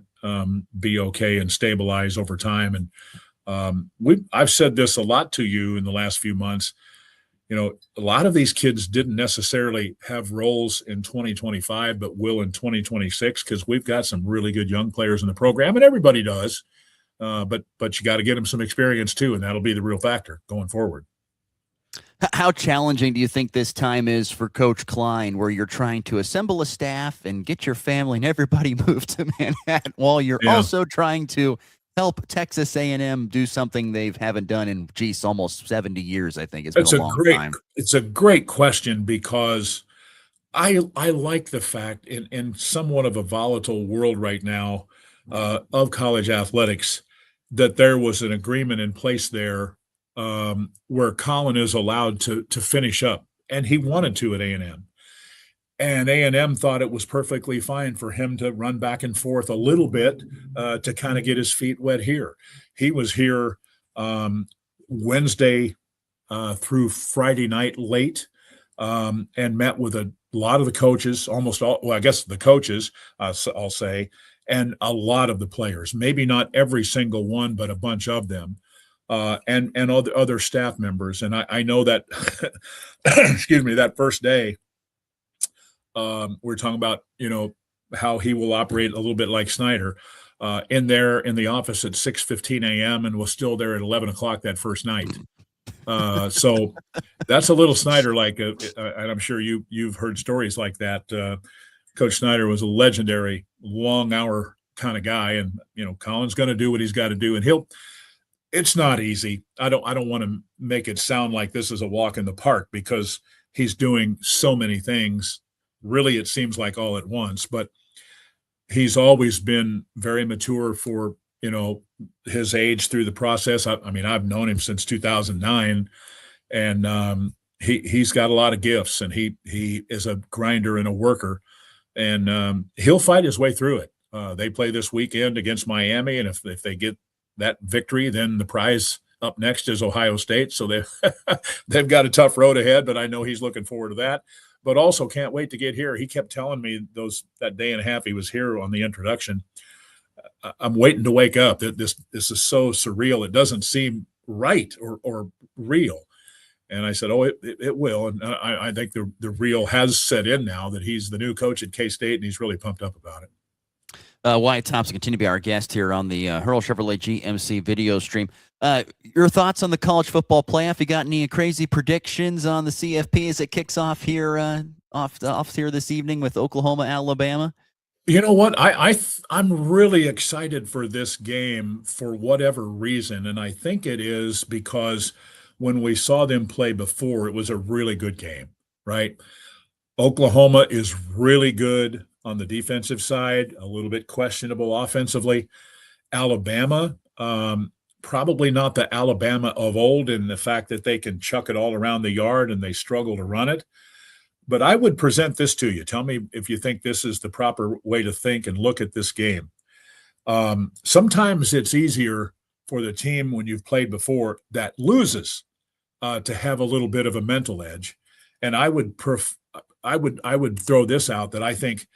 [SPEAKER 24] be okay and stabilize over time. And I've said this a lot to you in the last few months. A lot of these kids didn't necessarily have roles in 2025, but will in 2026, because we've got some really good young players in the program, and everybody does. But you got to get them some experience too, and that'll be the real factor going forward.
[SPEAKER 20] How challenging do you think this time is for Coach Klein, where you're trying to assemble a staff and get your family and everybody moved to Manhattan while you're also trying to help Texas A&M do something they haven't done in, almost 70 years, I think. It's been a long time.
[SPEAKER 24] It's a great question, because I like the fact in somewhat of a volatile world right now of college athletics that there was an agreement in place there where Colin is allowed to finish up, and he wanted to at A&M. And A&M thought it was perfectly fine for him to run back and forth a little bit to kind of get his feet wet here. He was here Wednesday through Friday night late and met with a lot of the coaches, almost all, well, I guess the coaches, I'll say, and a lot of the players. Maybe not every single one, but a bunch of them. And other staff members. And I know that, excuse me, that first day, we're talking about, how he will operate a little bit like Snyder in the office at 6:15 a.m. and was still there at 11 o'clock that first night. So that's a little Snyder-like, and I'm sure you've heard stories like that. Coach Snyder was a legendary long hour kind of guy, and, Colin's going to do what he's got to do, and it's not easy. I don't want to make it sound like this is a walk in the park, because he's doing so many things. Really, it seems like all at once, but he's always been very mature for, his age through the process. I mean, I've known him since 2009, and he's got a lot of gifts, and he is a grinder and a worker, and he'll fight his way through it. They play this weekend against Miami, and if they get that victory, then the prize up next is Ohio State. So they've got a tough road ahead, but I know he's looking forward to that. But also can't wait to get here. He kept telling me that day and a half he was here on the introduction, I'm waiting to wake up. This is so surreal. It doesn't seem right or real. And I said, it will. And I think the real has set in now that he's the new coach at K-State, and he's really pumped up about it.
[SPEAKER 5] Wyatt Thompson continue to be our guest here on the Hurl Chevrolet GMC video stream. Your thoughts on the college football playoff? You got any crazy predictions on the CFP as it kicks off here off here this evening with Oklahoma, Alabama?
[SPEAKER 24] You know what? I'm really excited for this game for whatever reason, and I think it is because when we saw them play before, it was a really good game, right? Oklahoma is really good on the defensive side, a little bit questionable offensively. Alabama, probably not the Alabama of old in the fact that they can chuck it all around the yard and they struggle to run it. But I would present this to you. Tell me if you think this is the proper way to think and look at this game. Sometimes it's easier for the team when you've played before that loses to have a little bit of a mental edge. And I would throw this out that I think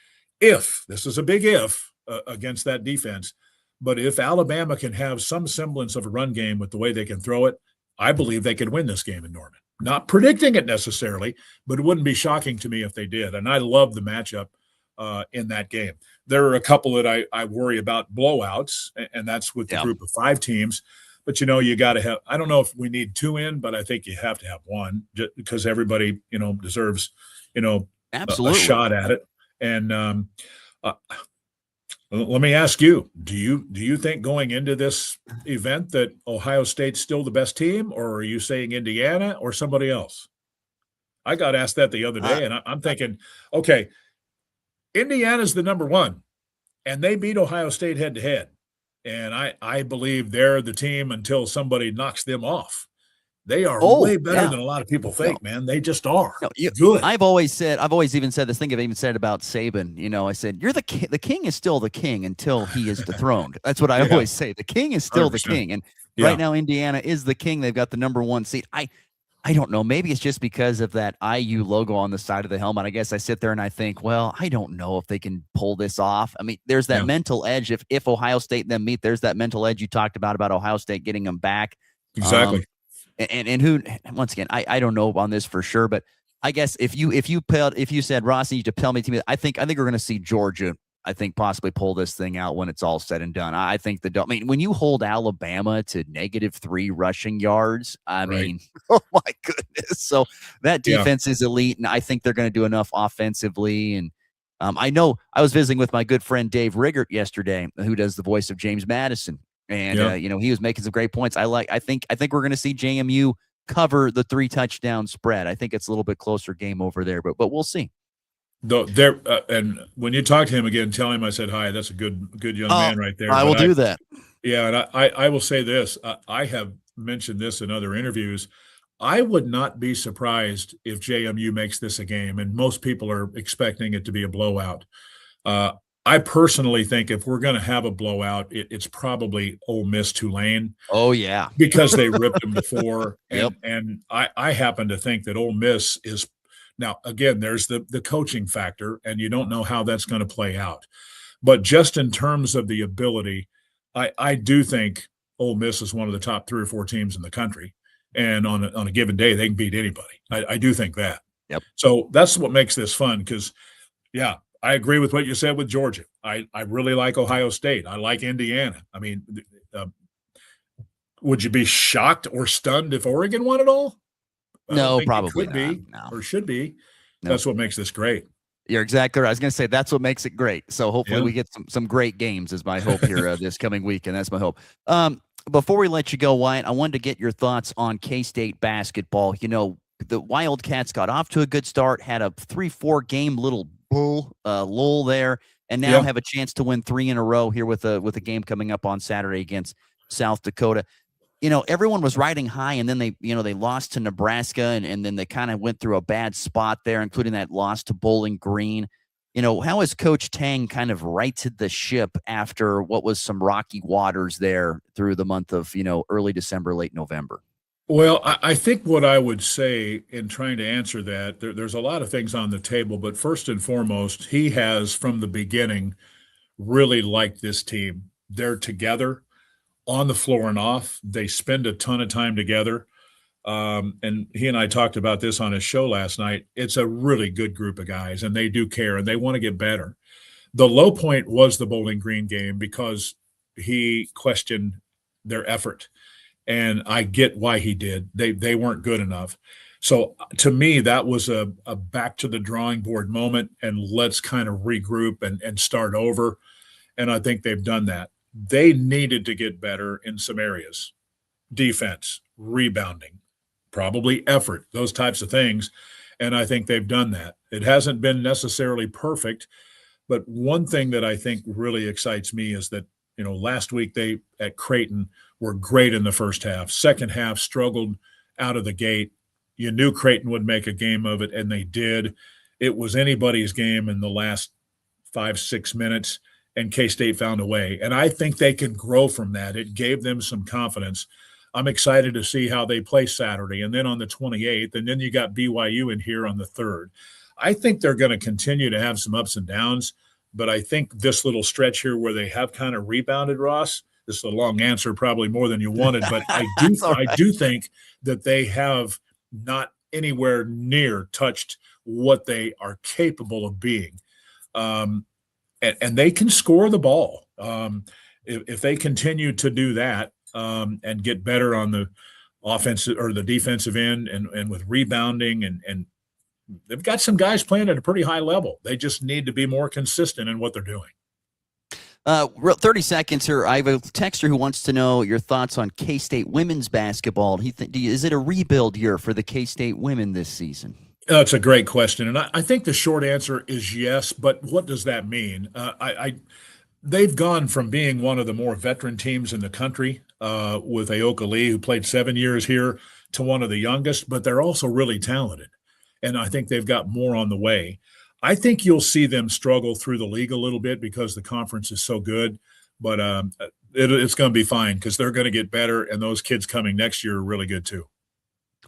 [SPEAKER 24] if this is a big if against that defense, but if Alabama can have some semblance of a run game with the way they can throw it, I believe they could win this game in Norman. Not predicting it necessarily, but it wouldn't be shocking to me if they did. And I love the matchup in that game. There are a couple that I worry about blowouts, and that's with the group of 5 teams. But, you got to have – I don't know if we need 2 in, but I think you have to have 1 just because everybody, deserves,
[SPEAKER 5] Absolutely.
[SPEAKER 24] A shot at it. And let me ask you, do you think going into this event that Ohio State's still the best team, or are you saying Indiana or somebody else? I got asked that the other day, and I'm thinking, okay, Indiana's the number 1, and they beat Ohio State head-to-head. And I believe they're the team until somebody knocks them off. They are way better than a lot of people think, man. They just are. Good.
[SPEAKER 5] I've always even said this thing I've even said about Saban. I said, you're the king is still the king until he is dethroned. That's what I always say. The king is still 100%. The king. And right now, Indiana is the king. They've got the number 1 seat. I don't know. Maybe it's just because of that IU logo on the side of the helmet. I guess I sit there and I think, well, I don't know if they can pull this off. I mean, there's that mental edge. If Ohio State and them meet, there's that mental edge you talked about Ohio State getting them back.
[SPEAKER 24] Exactly.
[SPEAKER 5] And who, once again, I don't know on this for sure, but I guess if you said, Ross, you need to tell me, I think we're going to see Georgia, I think, possibly pull this thing out when it's all said and done. I think when you hold Alabama to -3 rushing yards, I mean, oh my goodness. So that defense is elite, and I think they're going to do enough offensively. And I know I was visiting with my good friend Dave Riggert yesterday, who does the voice of James Madison. And, he was making some great points. I think we're going to see JMU cover the 3 touchdown spread. I think it's a little bit closer game over there, but we'll see.
[SPEAKER 24] And when you talk to him again, tell him I said hi. That's a good young man right there.
[SPEAKER 5] I will do that.
[SPEAKER 24] Yeah, and I will say this. I have mentioned this in other interviews. I would not be surprised if JMU makes this a game, and most people are expecting it to be a blowout. I personally think if we're going to have a blowout, it's probably Ole Miss Tulane.
[SPEAKER 5] Oh, yeah.
[SPEAKER 24] Because they ripped them before. And I happen to think that Ole Miss is – now, again, there's the coaching factor, and you don't know how that's going to play out. But just in terms of the ability, I do think Ole Miss is one of the top 3 or 4 teams in the country. And on a given day, they can beat anybody. I do think that.
[SPEAKER 5] Yep.
[SPEAKER 24] So that's what makes this fun because, I agree with what you said with Georgia. I really like Ohio State. I like Indiana. I mean, would you be shocked or stunned if Oregon won it all?
[SPEAKER 5] No, probably
[SPEAKER 24] could be or should be. No. That's what makes this great.
[SPEAKER 5] You're exactly right. I was going to say that's what makes it great. So hopefully we get some great games is my hope here this coming week, and that's my hope. Before we let you go, Wyatt, I wanted to get your thoughts on K-State basketball. the Wildcats got off to a good start, had a 3-4 game little lull there, and now have a chance to win 3 in a row here with a game coming up on Saturday against South Dakota. Everyone was riding high, and then they lost to Nebraska, and then they kind of went through a bad spot there, including that loss to Bowling Green. How has Coach Tang kind of righted the ship after what was some rocky waters there through the month of, early December, late November?
[SPEAKER 24] Well, I think what I would say in trying to answer that, there's a lot of things on the table, but first and foremost, he has from the beginning really liked this team. They're together on the floor and off. They spend a ton of time together. And he and I talked about this on his show last night. It's a really good group of guys, and they do care, and they want to get better. The low point was the Bowling Green game because he questioned their effort. And I get why he did. They weren't good enough. So to me, that was a back to the drawing board moment, and let's kind of regroup and start over. And I think they've done that. They needed to get better in some areas: defense, rebounding, probably effort, those types of things. And I think they've done that. It hasn't been necessarily perfect, but one thing that I think really excites me is that, last week they at Creighton were great in the first half. Second half struggled out of the gate. You knew Creighton would make a game of it, and they did. It was anybody's game in the last 5-6 minutes, and K-State found a way. And I think they can grow from that. It gave them some confidence. I'm excited to see how they play Saturday, and then on the 28th, and then you got BYU in here on the 3rd. I think they're going to continue to have some ups and downs, but I think this little stretch here where they have kind of rebounded, Ross, this is a long answer, probably more than you wanted, but I do think that they have not anywhere near touched what they are capable of being. And they can score the ball. If they continue to do that and get better on the offensive or the defensive end and with rebounding, and they've got some guys playing at a pretty high level. They just need to be more consistent in what they're doing.
[SPEAKER 5] 30 seconds here. I have a texter who wants to know your thoughts on K-State women's basketball. Is it a rebuild year for the K-State women this season?
[SPEAKER 24] It's a great question, and I think the short answer is yes, but what does that mean? They've gone from being one of the more veteran teams in the country with Aoka Lee, who played 7 years here, to one of the youngest, but they're also really talented, and I think they've got more on the way. I think you'll see them struggle through the league a little bit because the conference is so good, but it's going to be fine because they're going to get better, and those kids coming next year are really good too.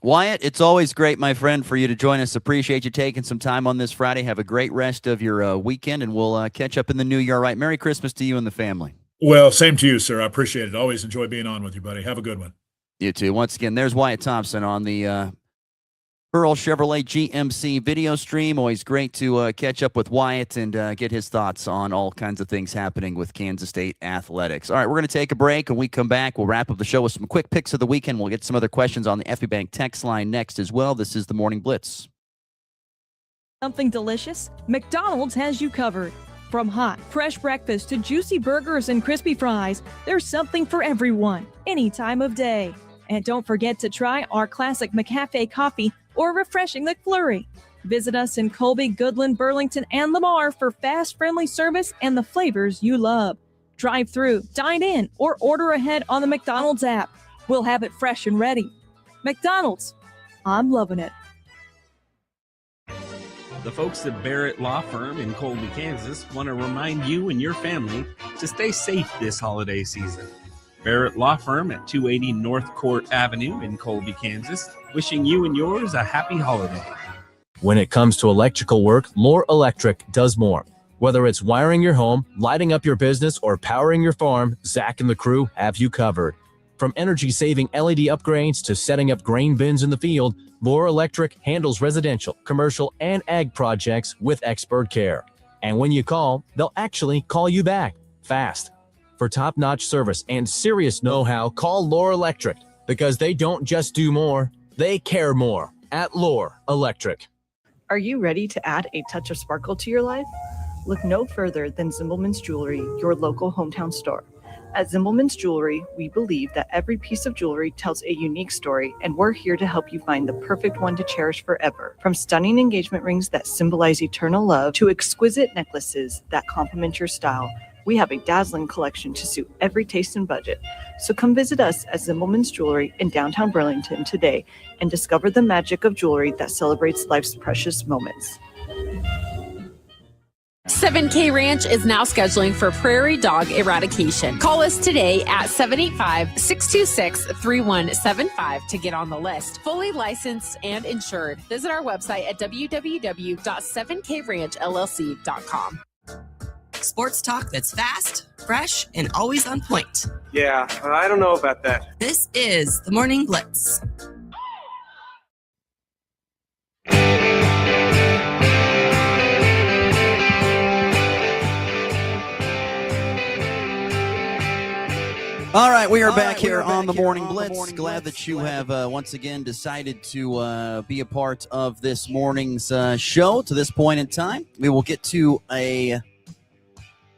[SPEAKER 5] Wyatt, it's always great, my friend, for you to join us. Appreciate you taking some time on this Friday. Have a great rest of your weekend, and we'll catch up in the new year. All right, Merry Christmas to you and the family.
[SPEAKER 24] Well, same to you, sir. I appreciate it. Always enjoy being on with you, buddy. Have a good one.
[SPEAKER 5] You too. Once again, there's Wyatt Thompson on the Earl Chevrolet GMC video stream. Always great to catch up with Wyatt and get his thoughts on all kinds of things happening with Kansas State athletics. All right, we're going to take a break. When we come back, we'll wrap up the show with some quick picks of the weekend. We'll get some other questions on the FB Bank text line next as well. This is the Morning Blitz.
[SPEAKER 7] Something delicious? McDonald's has you covered. From hot, fresh breakfast to juicy burgers and crispy fries, there's something for everyone, any time of day. And don't forget to try our classic McCafe coffee or refreshing McFlurry. Visit us in Colby, Goodland, Burlington, and Lamar for fast, friendly service and the flavors you love. Drive through, dine in, or order ahead on the McDonald's app. We'll have it fresh and ready. McDonald's, I'm loving it.
[SPEAKER 8] The folks at Barrett Law Firm in Colby, Kansas want to remind you and your family to stay safe this holiday season. Barrett Law Firm at 280 North Court Avenue in Colby, Kansas, wishing you and yours a happy holiday.
[SPEAKER 9] When it comes to electrical work, Lohr Electric does more. Whether it's wiring your home, lighting up your business, or powering your farm, Zach and the crew have you covered. From energy-saving LED upgrades to setting up grain bins in the field, Lohr Electric handles residential, commercial, and ag projects with expert care. And when you call, they'll actually call you back fast. For top-notch service and serious know-how, call Lohr Electric, because they don't just do more, they care more at Lohr Electric.
[SPEAKER 10] Are you ready to add a touch of sparkle to your life? Look no further than Zimbelman's Jewelry, your local hometown store. At Zimbelman's Jewelry, we believe that every piece of jewelry tells a unique story, and we're here to help you find the perfect one to cherish forever. From stunning engagement rings that symbolize eternal love to exquisite necklaces that complement your style, we have a dazzling collection to suit every taste and budget. So come visit us at Zimbelman's Jewelry in downtown Burlington today and discover the magic of jewelry that celebrates life's precious moments.
[SPEAKER 2] 7K Ranch is now scheduling for prairie dog eradication. Call us today at 785-626-3175 to get on the list. Fully licensed and insured. Visit our website at www.7kranchlllc.com.
[SPEAKER 14] Sports talk that's fast, fresh, and always on point.
[SPEAKER 6] Yeah, I don't know about that.
[SPEAKER 14] This is the Morning Blitz.
[SPEAKER 20] All right, we are back here on the Morning Blitz. Glad that you have once again decided to be a part of this morning's show to this point in time. We will get to a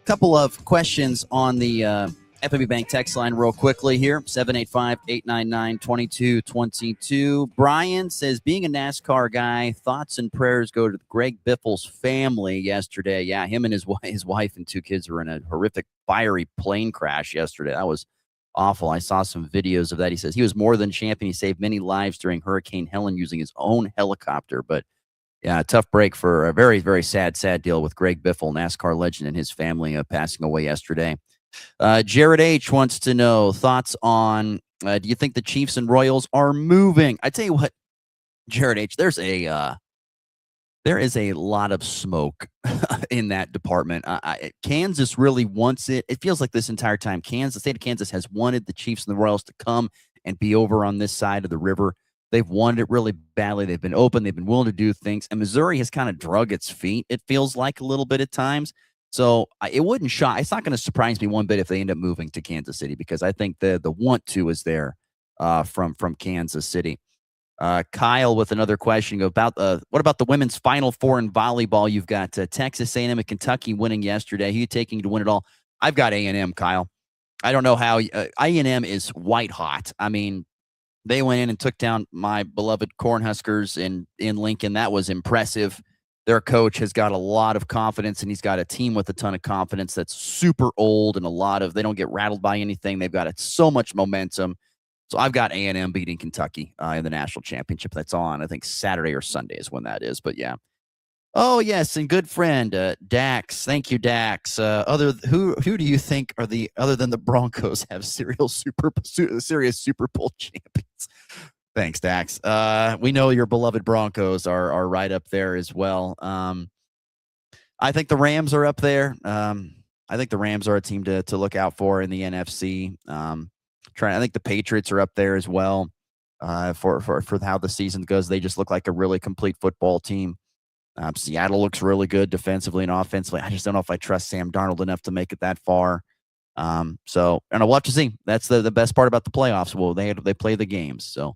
[SPEAKER 20] couple of questions on the FNB Bank text line real quickly here, 785-899-2222. Brian says, being a NASCAR guy, thoughts and prayers go to Greg Biffle's family yesterday. Yeah, him and his wife and two kids were in a horrific, fiery plane crash yesterday. That was awful. I saw some videos of that. He says he was more than champion. He saved many lives during Hurricane Helen using his own helicopter. But yeah, tough break for a very, very sad deal with Greg Biffle, NASCAR legend, and his family passing away yesterday. Jared H. wants to know thoughts on, do you think the Chiefs and Royals are moving? I tell you what, Jared H., there is a lot of smoke in that department. Kansas really wants it. It feels like this entire time, the state of Kansas has wanted the Chiefs and the Royals to come and be over on this side of the river. They've wanted it really badly. They've been open. They've been willing to do things. And Missouri has kind of drug its feet, it feels like, a little bit at times. So it wouldn't shock. It's not going to surprise me one bit if they end up moving to Kansas City, because I think the want to is there from Kansas City. Kyle with another question about what about the women's Final Four in volleyball? You've got Texas A&M and Kentucky winning yesterday. Who are you taking to win it all? I've got A&M, Kyle. I don't know how. A&M is white hot. I mean, they went in and took down my beloved Cornhuskers in Lincoln. That was impressive. Their coach has got a lot of confidence, and he's got a team with a ton of confidence that's super old, and they don't get rattled by anything. They've got so much momentum. So I've got A&M beating Kentucky in the national championship. That's on, I think, Saturday or Sunday is when that is. But yeah. Oh yes, and good friend Dax. Thank you, Dax. Who do you think are other than the Broncos have serious Super Bowl champions? Thanks, Dax. We know your beloved Broncos are right up there as well. I think the Rams are up there. I think the Rams are a team to look out for in the NFC. I think the Patriots are up there as well for how the season goes. They just look like a really complete football team. Seattle looks really good defensively and offensively. I just don't know if I trust Sam Darnold enough to make it that far. And we'll have to see. That's the best part about the playoffs. Well, they play the games. So,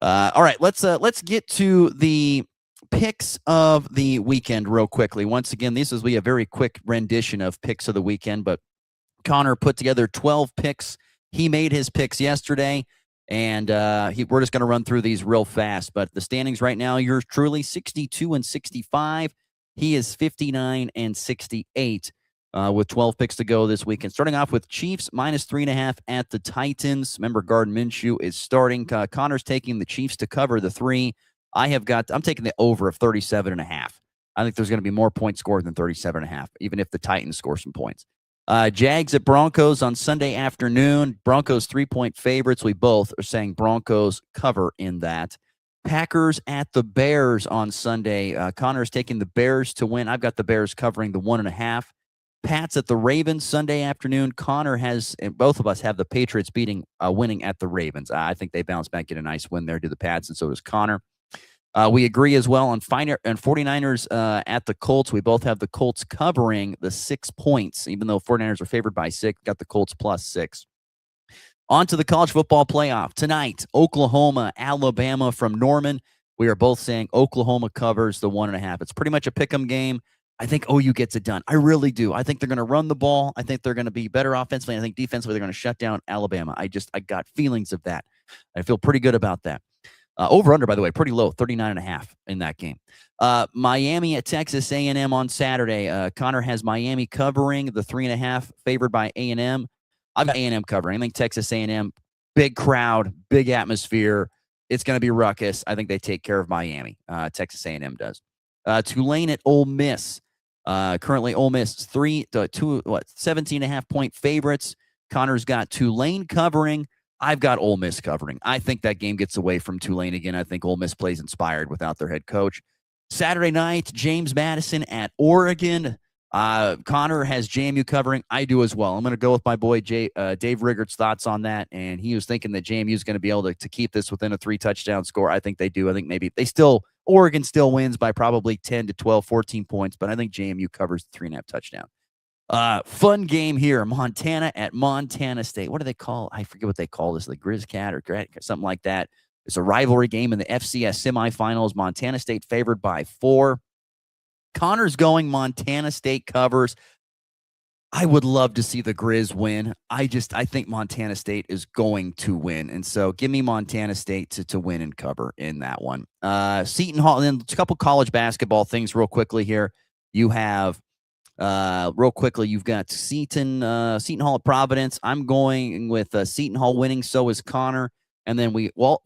[SPEAKER 20] all right, let's get to the picks of the weekend real quickly. Once again, this will be a very quick rendition of picks of the weekend, but Connor put together 12 picks. He made his picks yesterday, and we're just going to run through these real fast. But the standings right now, yours truly 62-65. He is 59-68 with 12 picks to go this weekend. Starting off with Chiefs -3.5 at the Titans. Remember, Gardner Minshew is starting. Connor's taking the Chiefs to cover the 3. I'm taking the over of 37.5. I think there's going to be more points scored than 37.5, even if the Titans score some points. Jags at Broncos on Sunday afternoon. Broncos 3-point favorites. We both are saying Broncos cover in that. Packers at the Bears on Sunday. Connor's taking the Bears to win. I've got the Bears covering the 1.5. Pats at the Ravens Sunday afternoon. Connor has, and both of us have the Patriots winning at the Ravens. I think they bounce back, get a nice win there to the Pats, and so does Connor. We agree as well on 49ers at the Colts. We both have the Colts covering the 6 points, even though 49ers are favored by 6. Got the Colts +6. On to the college football playoff. Tonight, Oklahoma, Alabama from Norman. We are both saying Oklahoma covers the 1.5. It's pretty much a pick'em game.
[SPEAKER 5] I think OU gets it done. I really do. I think they're going to run the ball. I think they're going to be better offensively. I think defensively they're going to shut down Alabama. I got feelings of that. I feel pretty good about that. Over under, by the way, pretty low, 39.5 in that game. Miami at Texas A&M on Saturday. Connor has Miami covering the 3.5, favored by A&M. I've got A&M covering. I think Texas A&M, big crowd, big atmosphere. It's going to be ruckus. I think they take care of Miami. Texas A&M does. Tulane at Ole Miss. Currently, Ole Miss 17.5 point favorites. Connor's got Tulane covering. I've got Ole Miss covering. I think that game gets away from Tulane again. I think Ole Miss plays inspired without their head coach. Saturday night, James Madison at Oregon. Connor has JMU covering. I do as well. I'm going to go with my boy Dave Riggert's thoughts on that, and he was thinking that JMU is going to be able to keep this within a 3-touchdown score. I think they do. I think maybe Oregon still wins by probably 10 to 12, 14 points, but I think JMU covers the 3.5 touchdown. Fun game here. Montana at Montana State. What do they call? I forget what they call this. The Grizzcat or something like that. It's a rivalry game in the FCS semifinals. Montana State favored by 4. Connor's going Montana State covers. I would love to see the Grizz win. I think Montana State is going to win. And so give me Montana State to win and cover in that one. Seton Hall, and then a couple college basketball things real quickly here. You have you've got Seton Hall at Providence. I'm going with Seton Hall winning. So is Connor. And then we are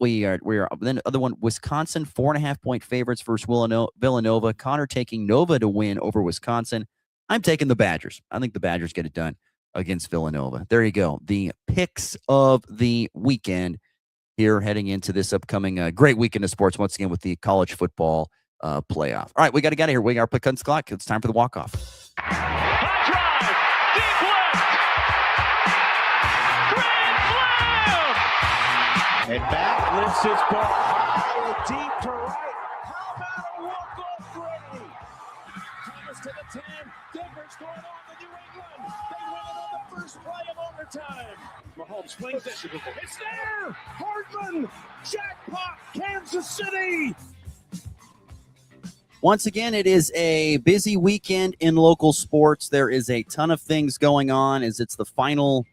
[SPEAKER 5] then other one, Wisconsin 4.5 point favorites versus Villanova. Connor taking Nova to win over Wisconsin. I'm taking the Badgers. I think the Badgers get it done against Villanova. There you go. The picks of the weekend here heading into this upcoming great weekend of sports once again with the college football playoff. All right, we got to get out of here. We got our pick on clock. It's time for the walk-off.
[SPEAKER 19] And back lifts his ball high and deep to right. How about a walk-off Brady? Thomas to the 10. Denver's going on to New England. They win it on the first play of overtime. Mahomes swings it. It's there. Hardman. Jackpot. Kansas City.
[SPEAKER 5] Once again, it is a busy weekend in local sports. There is a ton of things going on as it's the final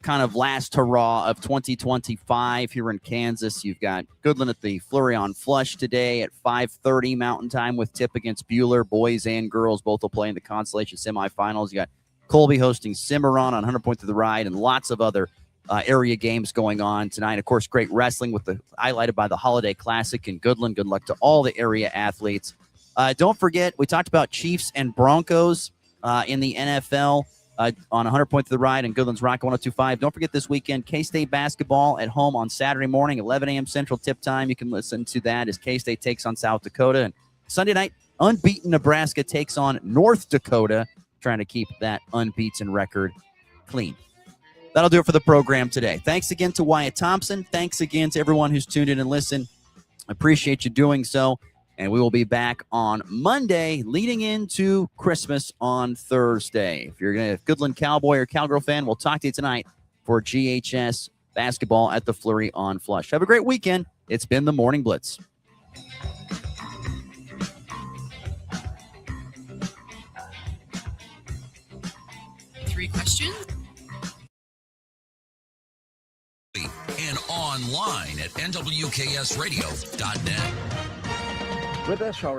[SPEAKER 5] kind of last hurrah of 2025 here in Kansas. You've got Goodland at the Flurry on Flush today at 5:30 Mountain Time with Tip against Bueller. Boys and girls both will play in the consolation semifinals. You got Colby hosting Cimarron on 100 Point to the Ride and lots of other area games going on tonight. Of course, great wrestling with the highlighted by the Holiday Classic in Goodland. Good luck to all the area athletes. Don't forget, we talked about Chiefs and Broncos in the NFL. On 100 Point to the Ride and Goodland's Rock 102.5. Don't forget this weekend, K-State basketball at home on Saturday morning, 11 a.m. Central Tip Time. You can listen to that as K-State takes on South Dakota. And Sunday night, unbeaten Nebraska takes on North Dakota, trying to keep that unbeaten record clean. That'll do it for the program today. Thanks again to Wyatt Thompson. Thanks again to everyone who's tuned in and listened. Appreciate you doing so. And we will be back on Monday leading into Christmas on Thursday. If you're a Goodland Cowboy or Cowgirl fan, we'll talk to you tonight for GHS basketball at the Flurry on Flush. Have a great weekend. It's been the Morning Blitz.
[SPEAKER 12] Three questions. And online at nwksradio.net.
[SPEAKER 13] With us already.